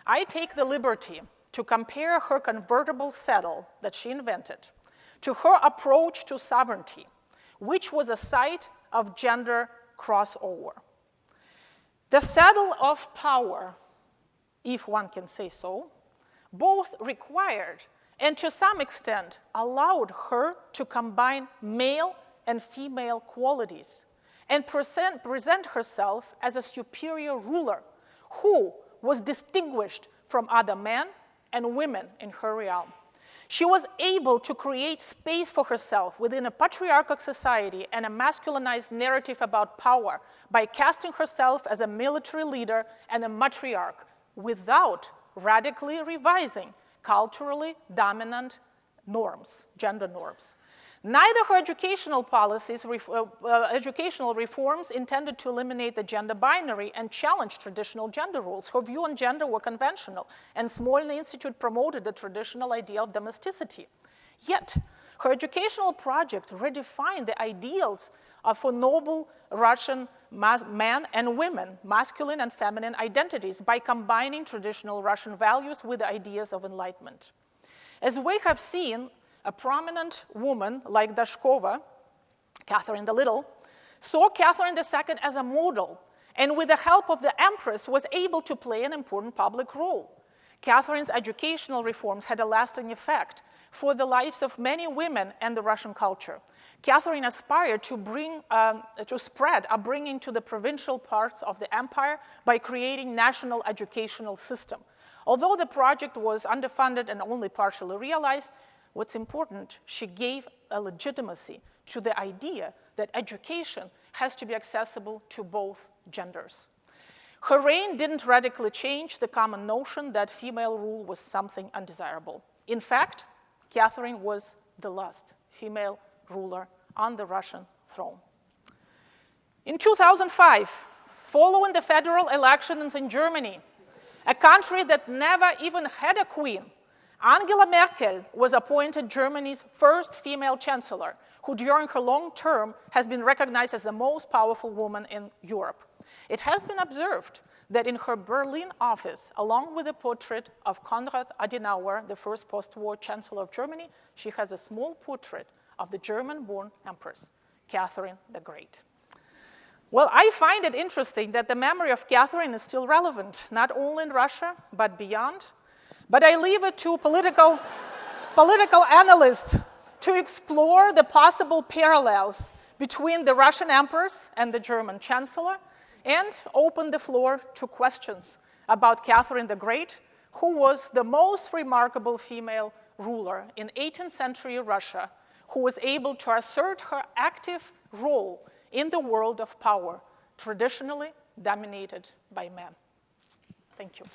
I take the liberty to compare her convertible saddle that she invented to her approach to sovereignty, which was a site of gender crossover. The saddle of power, if one can say so, both required and to some extent allowed her to combine male and female qualities and present herself as a superior ruler who was distinguished from other men and women in her realm. She was able to create space for herself within a patriarchal society and a masculinized narrative about power by casting herself as a military leader and a matriarch without radically revising culturally dominant norms, gender norms. Neither her educational policies, educational reforms intended to eliminate the gender binary and challenge traditional gender roles. Her view on gender were conventional, and Smolny Institute promoted the traditional idea of domesticity. Yet, her educational project redefined the ideals for noble Russian men and women, masculine and feminine identities, by combining traditional Russian values with the ideas of enlightenment. As we have seen, a prominent woman like Dashkova, Catherine the Little, saw Catherine II as a model, and with the help of the empress was able to play an important public role. Catherine's educational reforms had a lasting effect for the lives of many women and the Russian culture. Catherine aspired to spread upbringing to the provincial parts of the empire by creating national educational system. Although the project was underfunded and only partially realized, what's important, she gave a legitimacy to the idea that education has to be accessible to both genders. Her reign didn't radically change the common notion that female rule was something undesirable. In fact, Catherine was the last female ruler on the Russian throne. In 2005, following the federal elections in Germany, a country that never even had a queen, Angela Merkel was appointed Germany's first female chancellor, who during her long term has been recognized as the most powerful woman in Europe. It has been observed that in her Berlin office, along with a portrait of Konrad Adenauer, the first post-war chancellor of Germany, she has a small portrait of the German-born empress, Catherine the Great. Well, I find it interesting that the memory of Catherine is still relevant, not only in Russia, but beyond. But I leave it to political analysts to explore the possible parallels between the Russian empress and the German chancellor, and open the floor to questions about Catherine the Great, who was the most remarkable female ruler in 18th century Russia, who was able to assert her active role in the world of power, traditionally dominated by men. Thank you.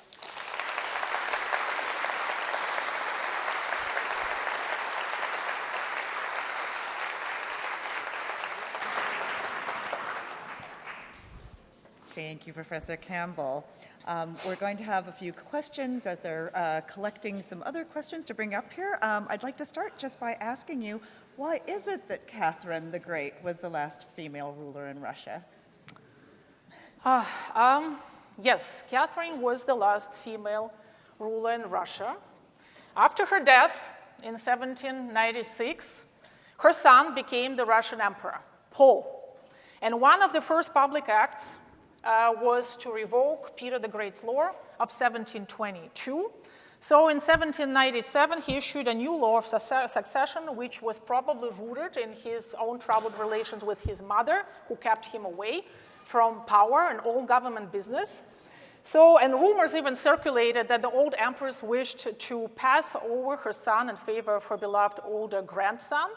Thank you, Professor Campbell. We're going to have a few questions as they're collecting some other questions to bring up here. I'd like to start just by asking you, why is it that Catherine the Great was the last female ruler in Russia? Yes, Catherine was the last female ruler in Russia. After her death in 1796, her son became the Russian emperor, Paul. And one of the first public acts was to revoke Peter the Great's law of 1722. So in 1797, he issued a new law of succession, which was probably rooted in his own troubled relations with his mother, who kept him away from power and all government business. So, and rumors even circulated that the old empress wished to pass over her son in favor of her beloved older grandson.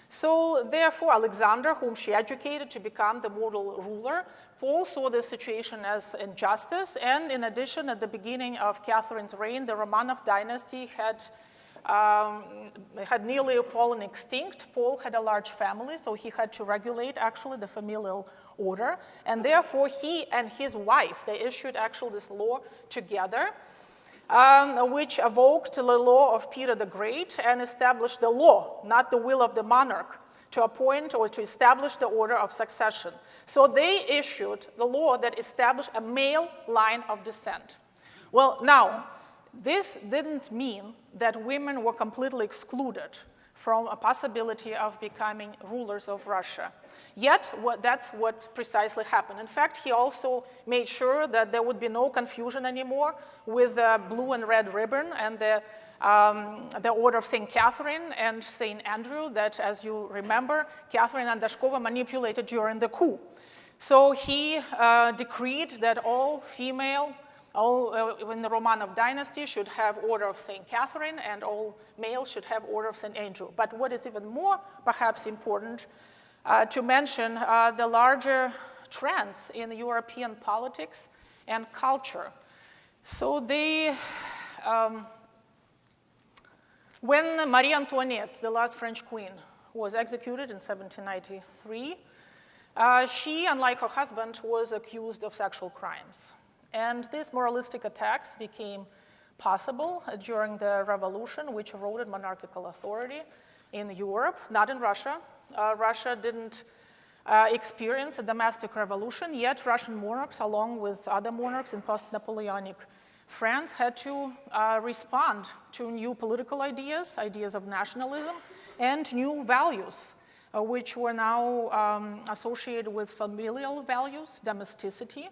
So therefore, Alexander, whom she educated to become the model ruler, Paul saw this situation as injustice, and in addition, at the beginning of Catherine's reign, the Romanov dynasty had nearly fallen extinct. Paul had a large family, so he had to regulate actually the familial order, and therefore he and his wife, they issued actually this law together, which evoked the law of Peter the Great and established the law, not the will of the monarch, to appoint or to establish the order of succession. So they issued the law that established a male line of descent. Well, now, this didn't mean that women were completely excluded from a possibility of becoming rulers of Russia. Yet, that's what precisely happened. In fact, he also made sure that there would be no confusion anymore with the blue and red ribbon and the order of St. Catherine and St. Andrew that, as you remember, Catherine and Dashkova manipulated during the coup. So he decreed that all females in the Romanov dynasty should have order of St. Catherine, and all males should have order of St. Andrew. But what is even more perhaps important to mention, the larger trends in European politics and culture. So when Marie Antoinette, the last French queen, was executed in 1793. She, unlike her husband, was accused of sexual crimes. And these moralistic attacks became possible during the revolution, which eroded monarchical authority in Europe, not in Russia. Russia didn't experience a domestic revolution, yet Russian monarchs, along with other monarchs in post-Napoleonic France, had to respond to new political ideas, ideas of nationalism, and new values, which were now associated with familial values, domesticity.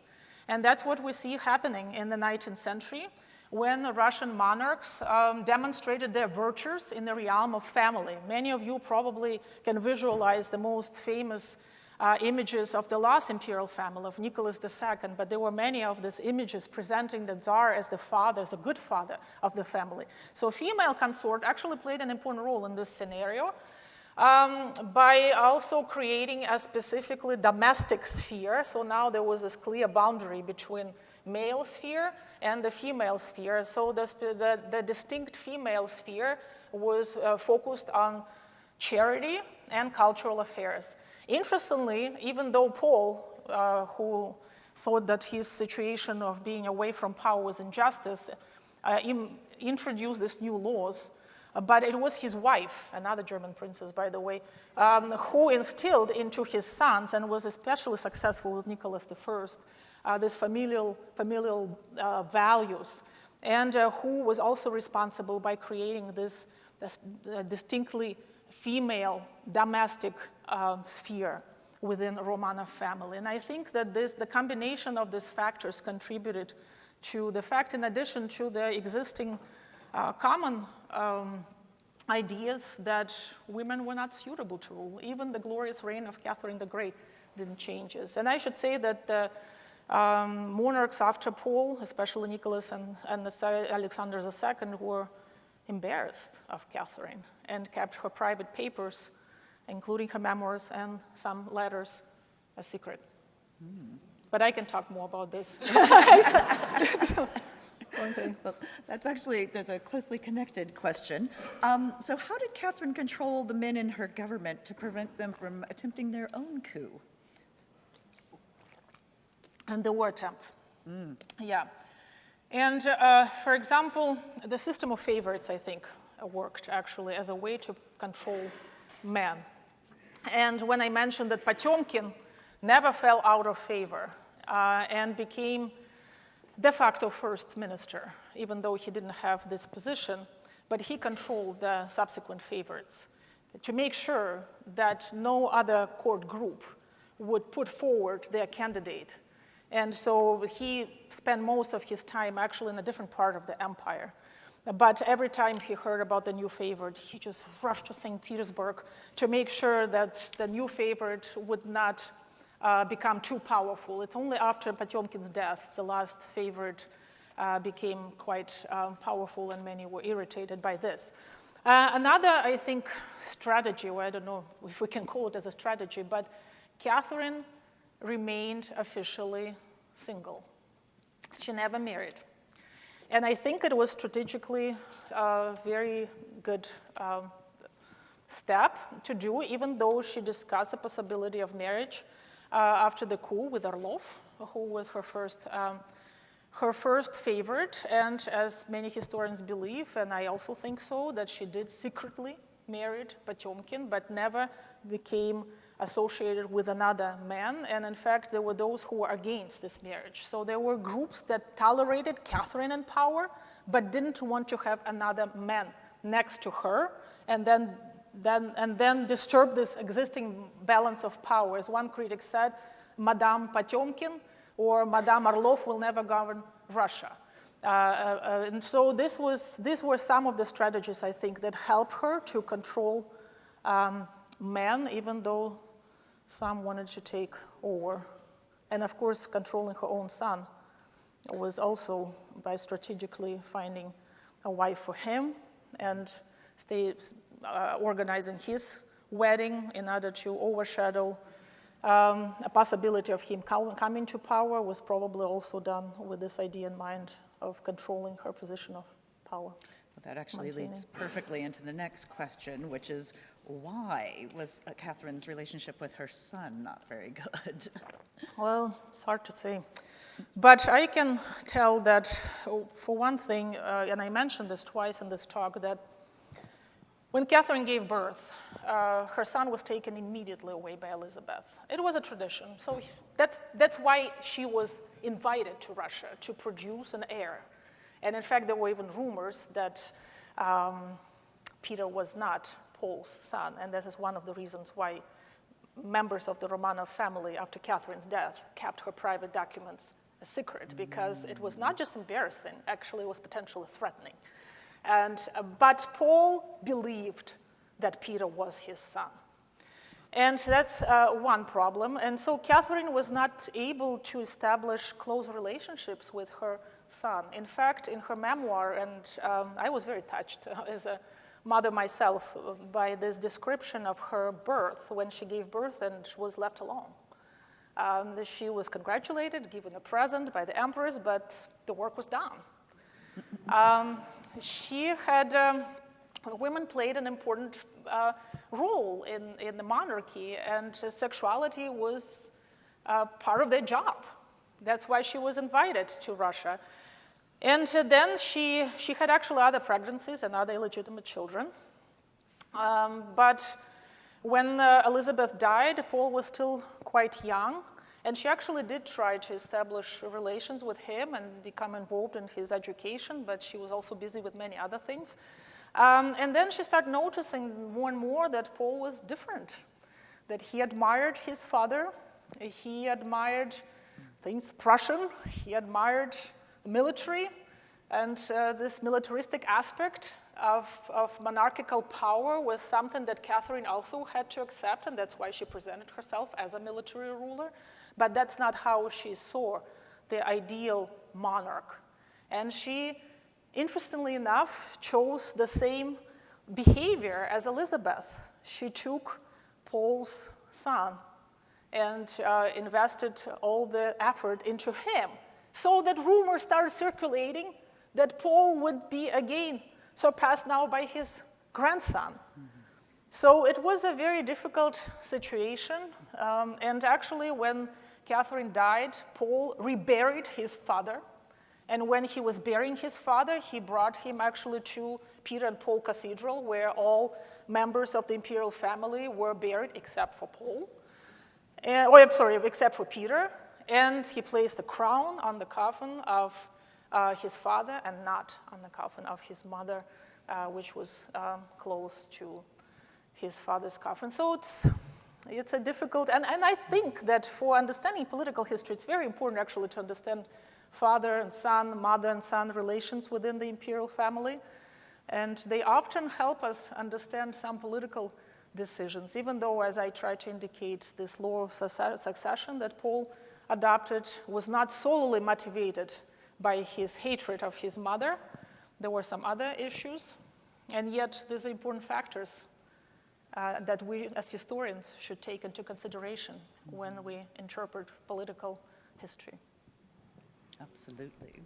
And that's what we see happening in the 19th century, when the Russian monarchs demonstrated their virtues in the realm of family. Many of you probably can visualize the most famous images of the last imperial family of Nicholas II, but there were many of these images presenting the Tsar as the father, as a good father of the family. So female consort actually played an important role in this scenario by also creating a specifically domestic sphere. So now there was this clear boundary between male sphere and the female sphere. So the distinct female sphere was focused on charity and cultural affairs. Interestingly, even though Paul, who thought that his situation of being away from power was injustice, introduced these new laws, but it was his wife, another German princess, by the way, who instilled into his sons, and was especially successful with Nicholas I, these familial values, and who was also responsible by creating this distinctly female domestic sphere within Romanov family. And I think that the combination of these factors contributed to the fact, in addition to the existing common ideas, that women were not suitable to rule. Even the glorious reign of Catherine the Great didn't change this. And I should say that the monarchs after Paul, especially Nicholas and Alexander II, were embarrassed of Catherine and kept her private papers, including her memoirs and some letters, a secret. But I can talk more about this. Okay. Well, there's a closely connected question. So how did Catherine control the men in her government to prevent them from attempting their own coup? And there were attempts. Yeah. And for example, the system of favorites, I think, worked actually as a way to control men. And when I mentioned that Potemkin never fell out of favor and became de facto first minister, even though he didn't have this position, but he controlled the subsequent favorites to make sure that no other court group would put forward their candidate. And so he spent most of his time actually in a different part of the empire. But every time he heard about the new favorite, he just rushed to St. Petersburg to make sure that the new favorite would not become too powerful. It's only after Potemkin's death, the last favorite became quite powerful, and many were irritated by this. Another, I think, strategy, or I don't know if we can call it as a strategy, but Catherine remained officially single. She never married. And I think it was strategically a very good step to do, even though she discussed the possibility of marriage after the coup with Orlov, who was her first favorite. And as many historians believe, and I also think so, that she did secretly marry Potemkin, but never became associated with another man. And in fact, there were those who were against this marriage. So there were groups that tolerated Catherine in power, but didn't want to have another man next to her, and then disturb this existing balance of power. As one critic said, Madame Potemkin or Madame Orlov will never govern Russia. And so these were some of the strategies, I think, that helped her to control men, even though some wanted to take over. And of course, controlling her own son was also by strategically finding a wife for him and organizing his wedding in order to overshadow a possibility of him coming to power. Was probably also done with this idea in mind of controlling her position of power. Well, that actually leads perfectly into the next question, which is why was Catherine's relationship with her son not very good? Well, it's hard to say. But I can tell that, for one thing, and I mentioned this twice in this talk, that when Catherine gave birth, her son was taken immediately away by Elizabeth. It was a tradition. So that's why she was invited to Russia, to produce an heir. And in fact, there were even rumors that Peter was not Paul's son. And this is one of the reasons why members of the Romanov family, after Catherine's death, kept her private documents a secret, because it was not just embarrassing, actually it was potentially threatening. But Paul believed that Peter was his son. And that's one problem. And so Catherine was not able to establish close relationships with her son. In fact, in her memoir, and I was very touched as a mother myself by this description of her birth, when she gave birth and was left alone. She was congratulated, given a present by the empress, but the work was done. Women played an important role in the monarchy, and sexuality was part of their job. That's why she was invited to Russia. And then she had actually other pregnancies and other illegitimate children. But when Elizabeth died, Paul was still quite young, and she actually did try to establish relations with him and become involved in his education, but she was also busy with many other things. And then she started noticing more and more that Paul was different, that he admired his father, he admired things Prussian, he admired the military, and this militaristic aspect of monarchical power was something that Catherine also had to accept, and that's why she presented herself as a military ruler. But that's not how she saw the ideal monarch. And she, interestingly enough, chose the same behavior as Elizabeth. She took Paul's son and invested all the effort into him, so that rumors started circulating that Paul would be again surpassed now by his grandson. So it was a very difficult situation. And actually, when Catherine died, Paul reburied his father. And when he was burying his father, he brought him actually to Peter and Paul Cathedral, where all members of the imperial family were buried except for Paul. Except for Peter. And he placed a crown on the coffin of his father and not on the coffin of his mother, which was close to his father's coffin. So it's a difficult, and I think that for understanding political history, it's very important actually to understand father and son, mother and son relations within the imperial family. And they often help us understand some political decisions, even though, as I try to indicate, this law of succession that Paul adopted was not solely motivated by his hatred of his mother. There were some other issues, and yet these are important factors that we as historians should take into consideration when we interpret political history. Absolutely.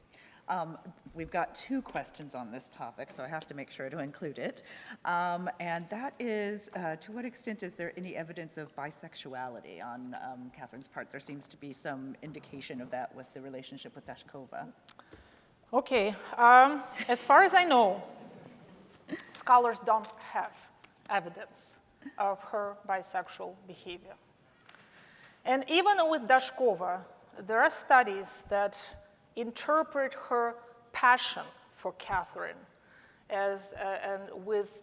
We've got two questions on this topic, so I have to make sure to include it. And that is, to what extent is there any evidence of bisexuality on Catherine's part? There seems to be some indication of that with the relationship with Dashkova. Okay, as far as I know, scholars don't have evidence of her bisexual behavior. And even with Dashkova, there are studies that interpret her passion for Catherine as and with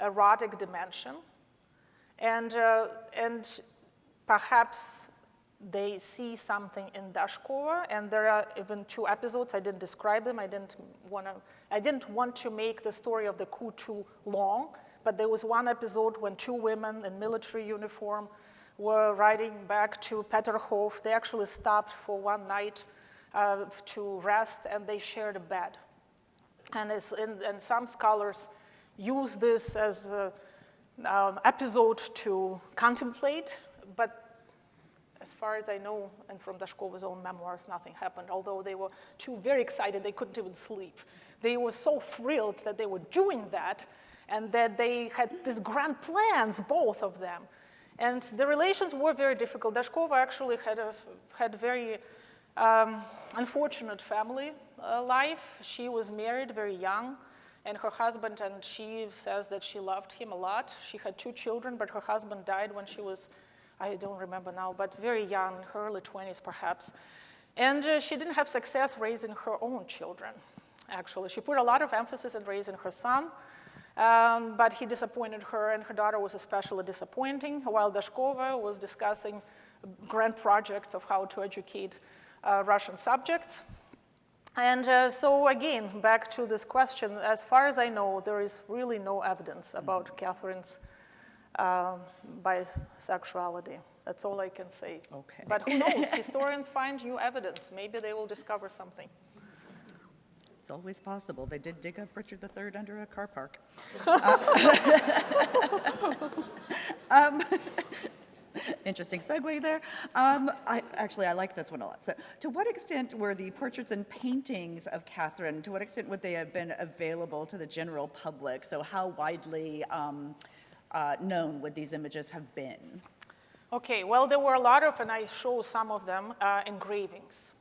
erotic dimension, and perhaps they see something in Dashkova, and there are even two episodes. I didn't describe them. I didn't want to make the story of the coup too long, but there was one episode when two women in military uniform were riding back to Peterhof. They actually stopped for one night to rest, and they shared a bed. And some scholars use this as an episode to contemplate, but As far as I know, and from Dashkova's own memoirs, nothing happened, although they were two very excited, they couldn't even sleep. They were so thrilled that they were doing that, and that they had these grand plans, both of them. And the relations were very difficult. Dashkova actually had very unfortunate family life. She was married very young, and her husband, and she says that she loved him a lot. She had 2 children, but her husband died when she was, I don't remember now, but very young, her early 20s perhaps. And she didn't have success raising her own children, actually. She put a lot of emphasis on raising her son, but he disappointed her, and her daughter was especially disappointing, while Dashkova was discussing grand projects of how to educate Russian subjects. And so again, back to this question, as far as I know, there is really no evidence about Catherine's bisexuality. That's all I can say. Okay. But who knows? Historians find new evidence. Maybe they will discover something. It's always possible. They did dig up Richard III under a car park. Interesting segue there. I like this one a lot. So, to what extent were the portraits and paintings of Catherine, to what extent would they have been available to the general public? So how widely known would these images have been? Okay, well, there were a lot of, and I show some of them, engravings.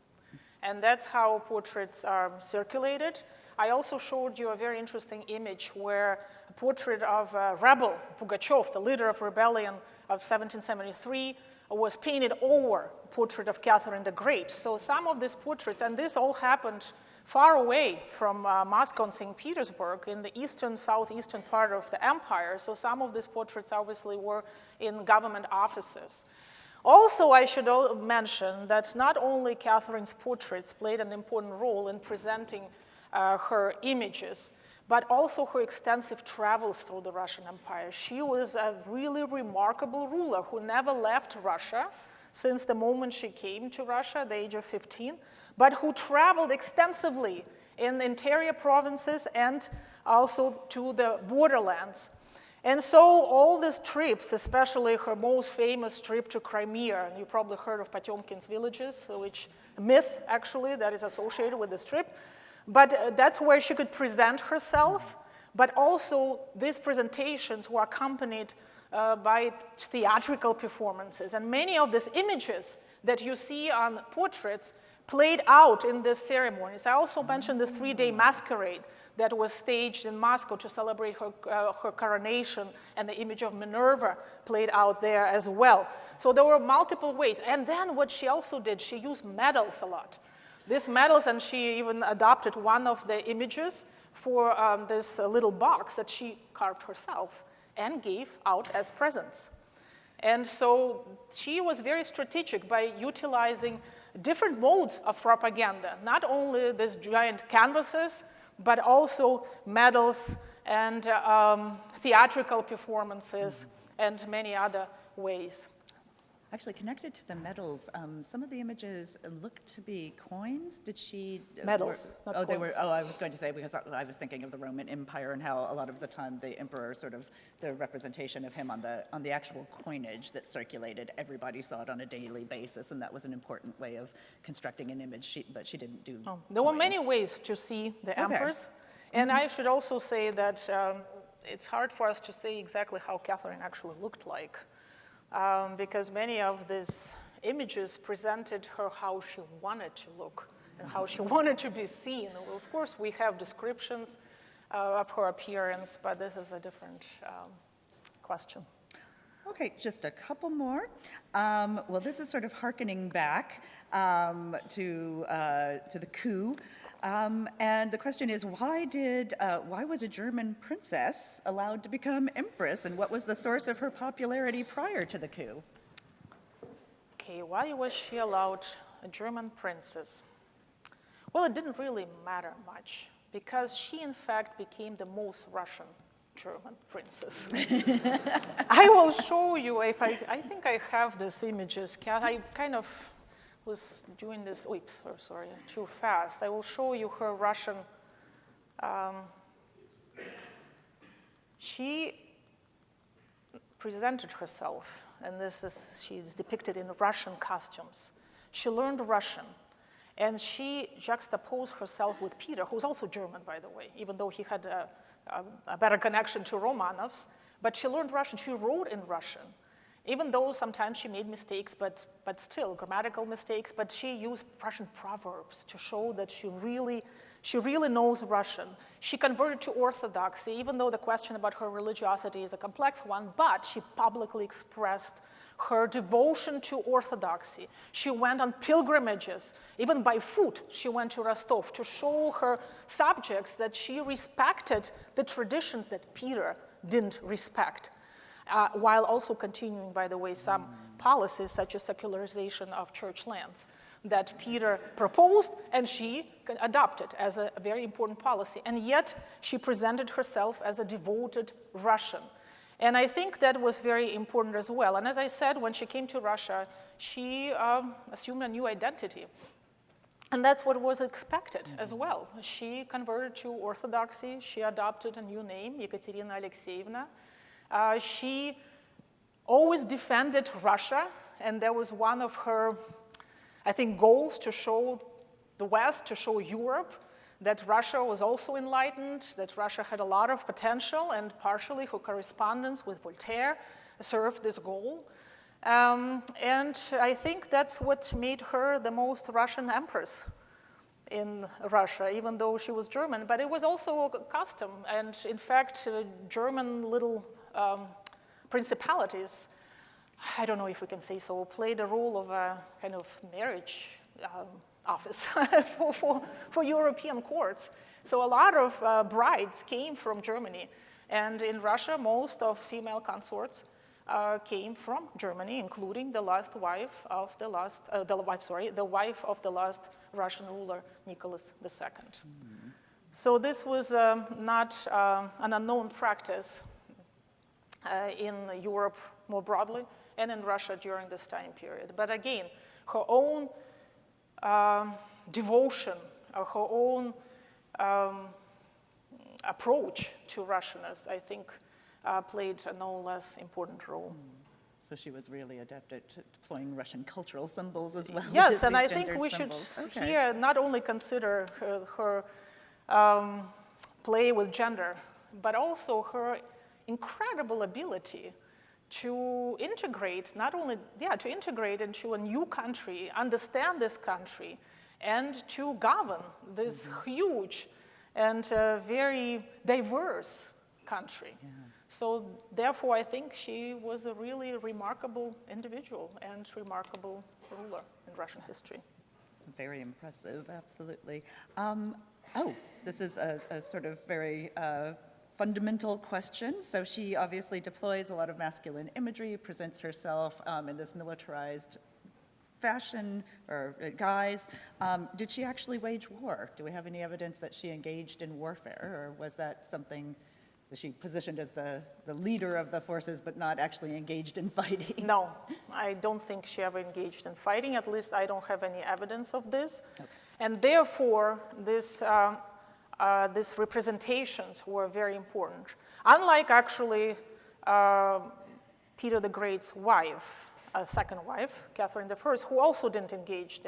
And that's how portraits are circulated. I also showed you a very interesting image where a portrait of a rebel, Pugachev, the leader of rebellion of 1773, was painted over a portrait of Catherine the Great. So some of these portraits, and this all happened far away from Moscow and St. Petersburg in the eastern, southeastern part of the empire. So some of these portraits obviously were in government offices. Also, I should mention that not only Catherine's portraits played an important role in presenting her images, but also her extensive travels through the Russian Empire. She was a really remarkable ruler who never left Russia since the moment she came to Russia at the age of 15, but who traveled extensively in the interior provinces and also to the borderlands. And so all these trips, especially her most famous trip to Crimea, and you probably heard of Potemkin's villages, which myth actually that is associated with this trip, but that's where she could present herself, but also these presentations were accompanied by theatrical performances. And many of these images that you see on portraits played out in these ceremonies. I also mentioned the 3-day masquerade that was staged in Moscow to celebrate her coronation, and the image of Minerva played out there as well. So there were multiple ways. And then what she also did, she used medals a lot. These medals, and she even adopted one of the images for this little box that she carved herself and gave out as presents. And so she was very strategic by utilizing different modes of propaganda, not only these giant canvases, but also medals and theatrical performances and many other ways. Actually, connected to the medals, some of the images look to be coins. Did she? Medals, not coins. They were. Oh, I was going to say, because I was thinking of the Roman Empire and how a lot of the time the emperor, sort of the representation of him on the actual coinage that circulated, everybody saw it on a daily basis, and that was an important way of constructing an image. But she didn't do. Oh, there were many ways to see the emperors, and I should also say that it's hard for us to say exactly how Catherine actually looked like. Because many of these images presented her how she wanted to look and how she wanted to be seen. Of course, we have descriptions of her appearance, but this is a different question. Okay, just a couple more. Well, this is sort of hearkening back to the coup. And the question is, why was a German princess allowed to become empress, and what was the source of her popularity prior to the coup? Okay, why was she allowed a German princess? Well, it didn't really matter much, because she, in fact, became the most Russian German princess. I will show you, I think I have these images. I kind of was doing this, oops, sorry, too fast. I will show you her Russian. She presented herself and she's depicted in Russian costumes. She learned Russian, and she juxtaposed herself with Peter, who's also German, by the way, even though he had a better connection to Romanovs. But she learned Russian. She wrote in Russian, even though sometimes she made mistakes, but still grammatical mistakes. But she used Russian proverbs to show that she really knows Russian. She converted to Orthodoxy, even though the question about her religiosity is a complex one, but she publicly expressed her devotion to Orthodoxy. She went on pilgrimages, even by foot. She went to Rostov to show her subjects that she respected the traditions that Peter didn't respect, while also continuing, by the way, some policies such as secularization of church lands that Peter proposed and she adopted as a very important policy. And yet she presented herself as a devoted Russian. And I think that was very important as well. And as I said, when she came to Russia, she assumed a new identity. And that's what was expected as well. She converted to Orthodoxy. She adopted a new name, Ekaterina Alexeyevna. She always defended Russia, and that was one of her, I think, goals, to show the West, to show Europe that Russia was also enlightened, that Russia had a lot of potential, and partially her correspondence with Voltaire served this goal. And I think that's what made her the most Russian empress in Russia, even though she was German. But it was also a custom. And in fact, German little principalities, I don't know if we can say so, played a role of a kind of marriage office for European courts. So a lot of brides came from Germany. And in Russia, most of female consorts came from Germany, including the wife of the last Russian ruler, Nicholas II. Mm-hmm. So this was not an unknown practice in Europe more broadly, and in Russia during this time period. But again, her own devotion, or her own approach to Russianness, I think, played a no less important role. So she was really adept at deploying Russian cultural symbols as well. Yes, and I think we should here not only consider her play with gender, but also her incredible ability to integrate, to integrate into a new country, understand this country, and to govern this huge and very diverse country. Yeah. So therefore, I think she was a really remarkable individual and remarkable ruler in Russian history. It's very impressive, absolutely. This is a sort of very fundamental question. So she obviously deploys a lot of masculine imagery, presents herself in this militarized fashion or guise. Did she actually wage war? Do we have any evidence that she engaged in warfare, or was that something that she positioned as the leader of the forces but not actually engaged in fighting? No, I don't think she ever engaged in fighting. At least I don't have any evidence of this. Okay. And therefore, these representations were very important. Unlike actually Peter the Great's wife, second wife, Catherine I, who also didn't engage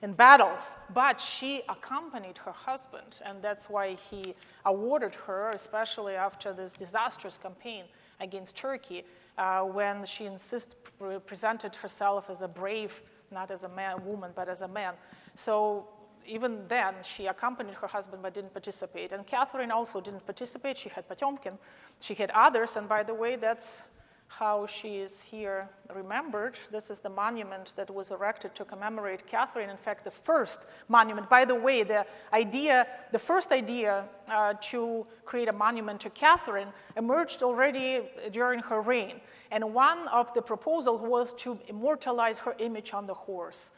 in battles, but she accompanied her husband, and that's why he awarded her, especially after this disastrous campaign against Turkey, when she presented herself as a brave, not as a woman, but as a man. So even then, she accompanied her husband but didn't participate. And Catherine also didn't participate. She had Potemkin. She had others, and by the way, that's how she is here remembered. This is the monument that was erected to commemorate Catherine. In fact, the first monument. By the way, the first idea to create a monument to Catherine emerged already during her reign. And one of the proposals was to immortalize her image on the horse,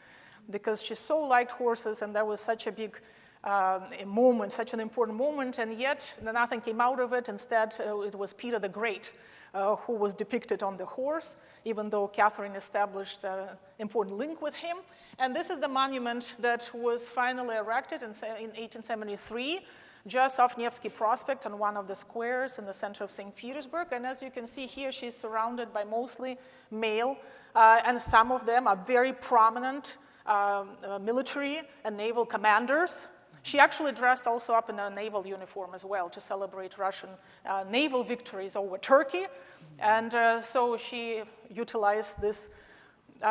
because she so liked horses, and that was such a big a moment, such an important moment, and yet nothing came out of it. Instead, it was Peter the Great who was depicted on the horse, even though Catherine established an important link with him. And this is the monument that was finally erected in 1873, just off Nevsky Prospect on one of the squares in the center of St. Petersburg. And as you can see here, she's surrounded by mostly male, and some of them are very prominent military and naval commanders. She actually dressed also up in a naval uniform as well to celebrate Russian naval victories over Turkey. And so she utilized this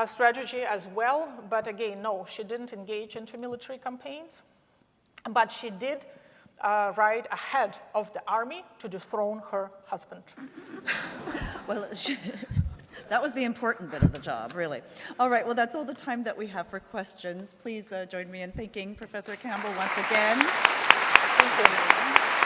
strategy as well. But again, no, she didn't engage into military campaigns. But she did ride ahead of the army to dethrone her husband. Well, that was the important bit of the job, really. All right, well, that's all the time that we have for questions. Please join me in thanking Professor Campbell once again. Thank you.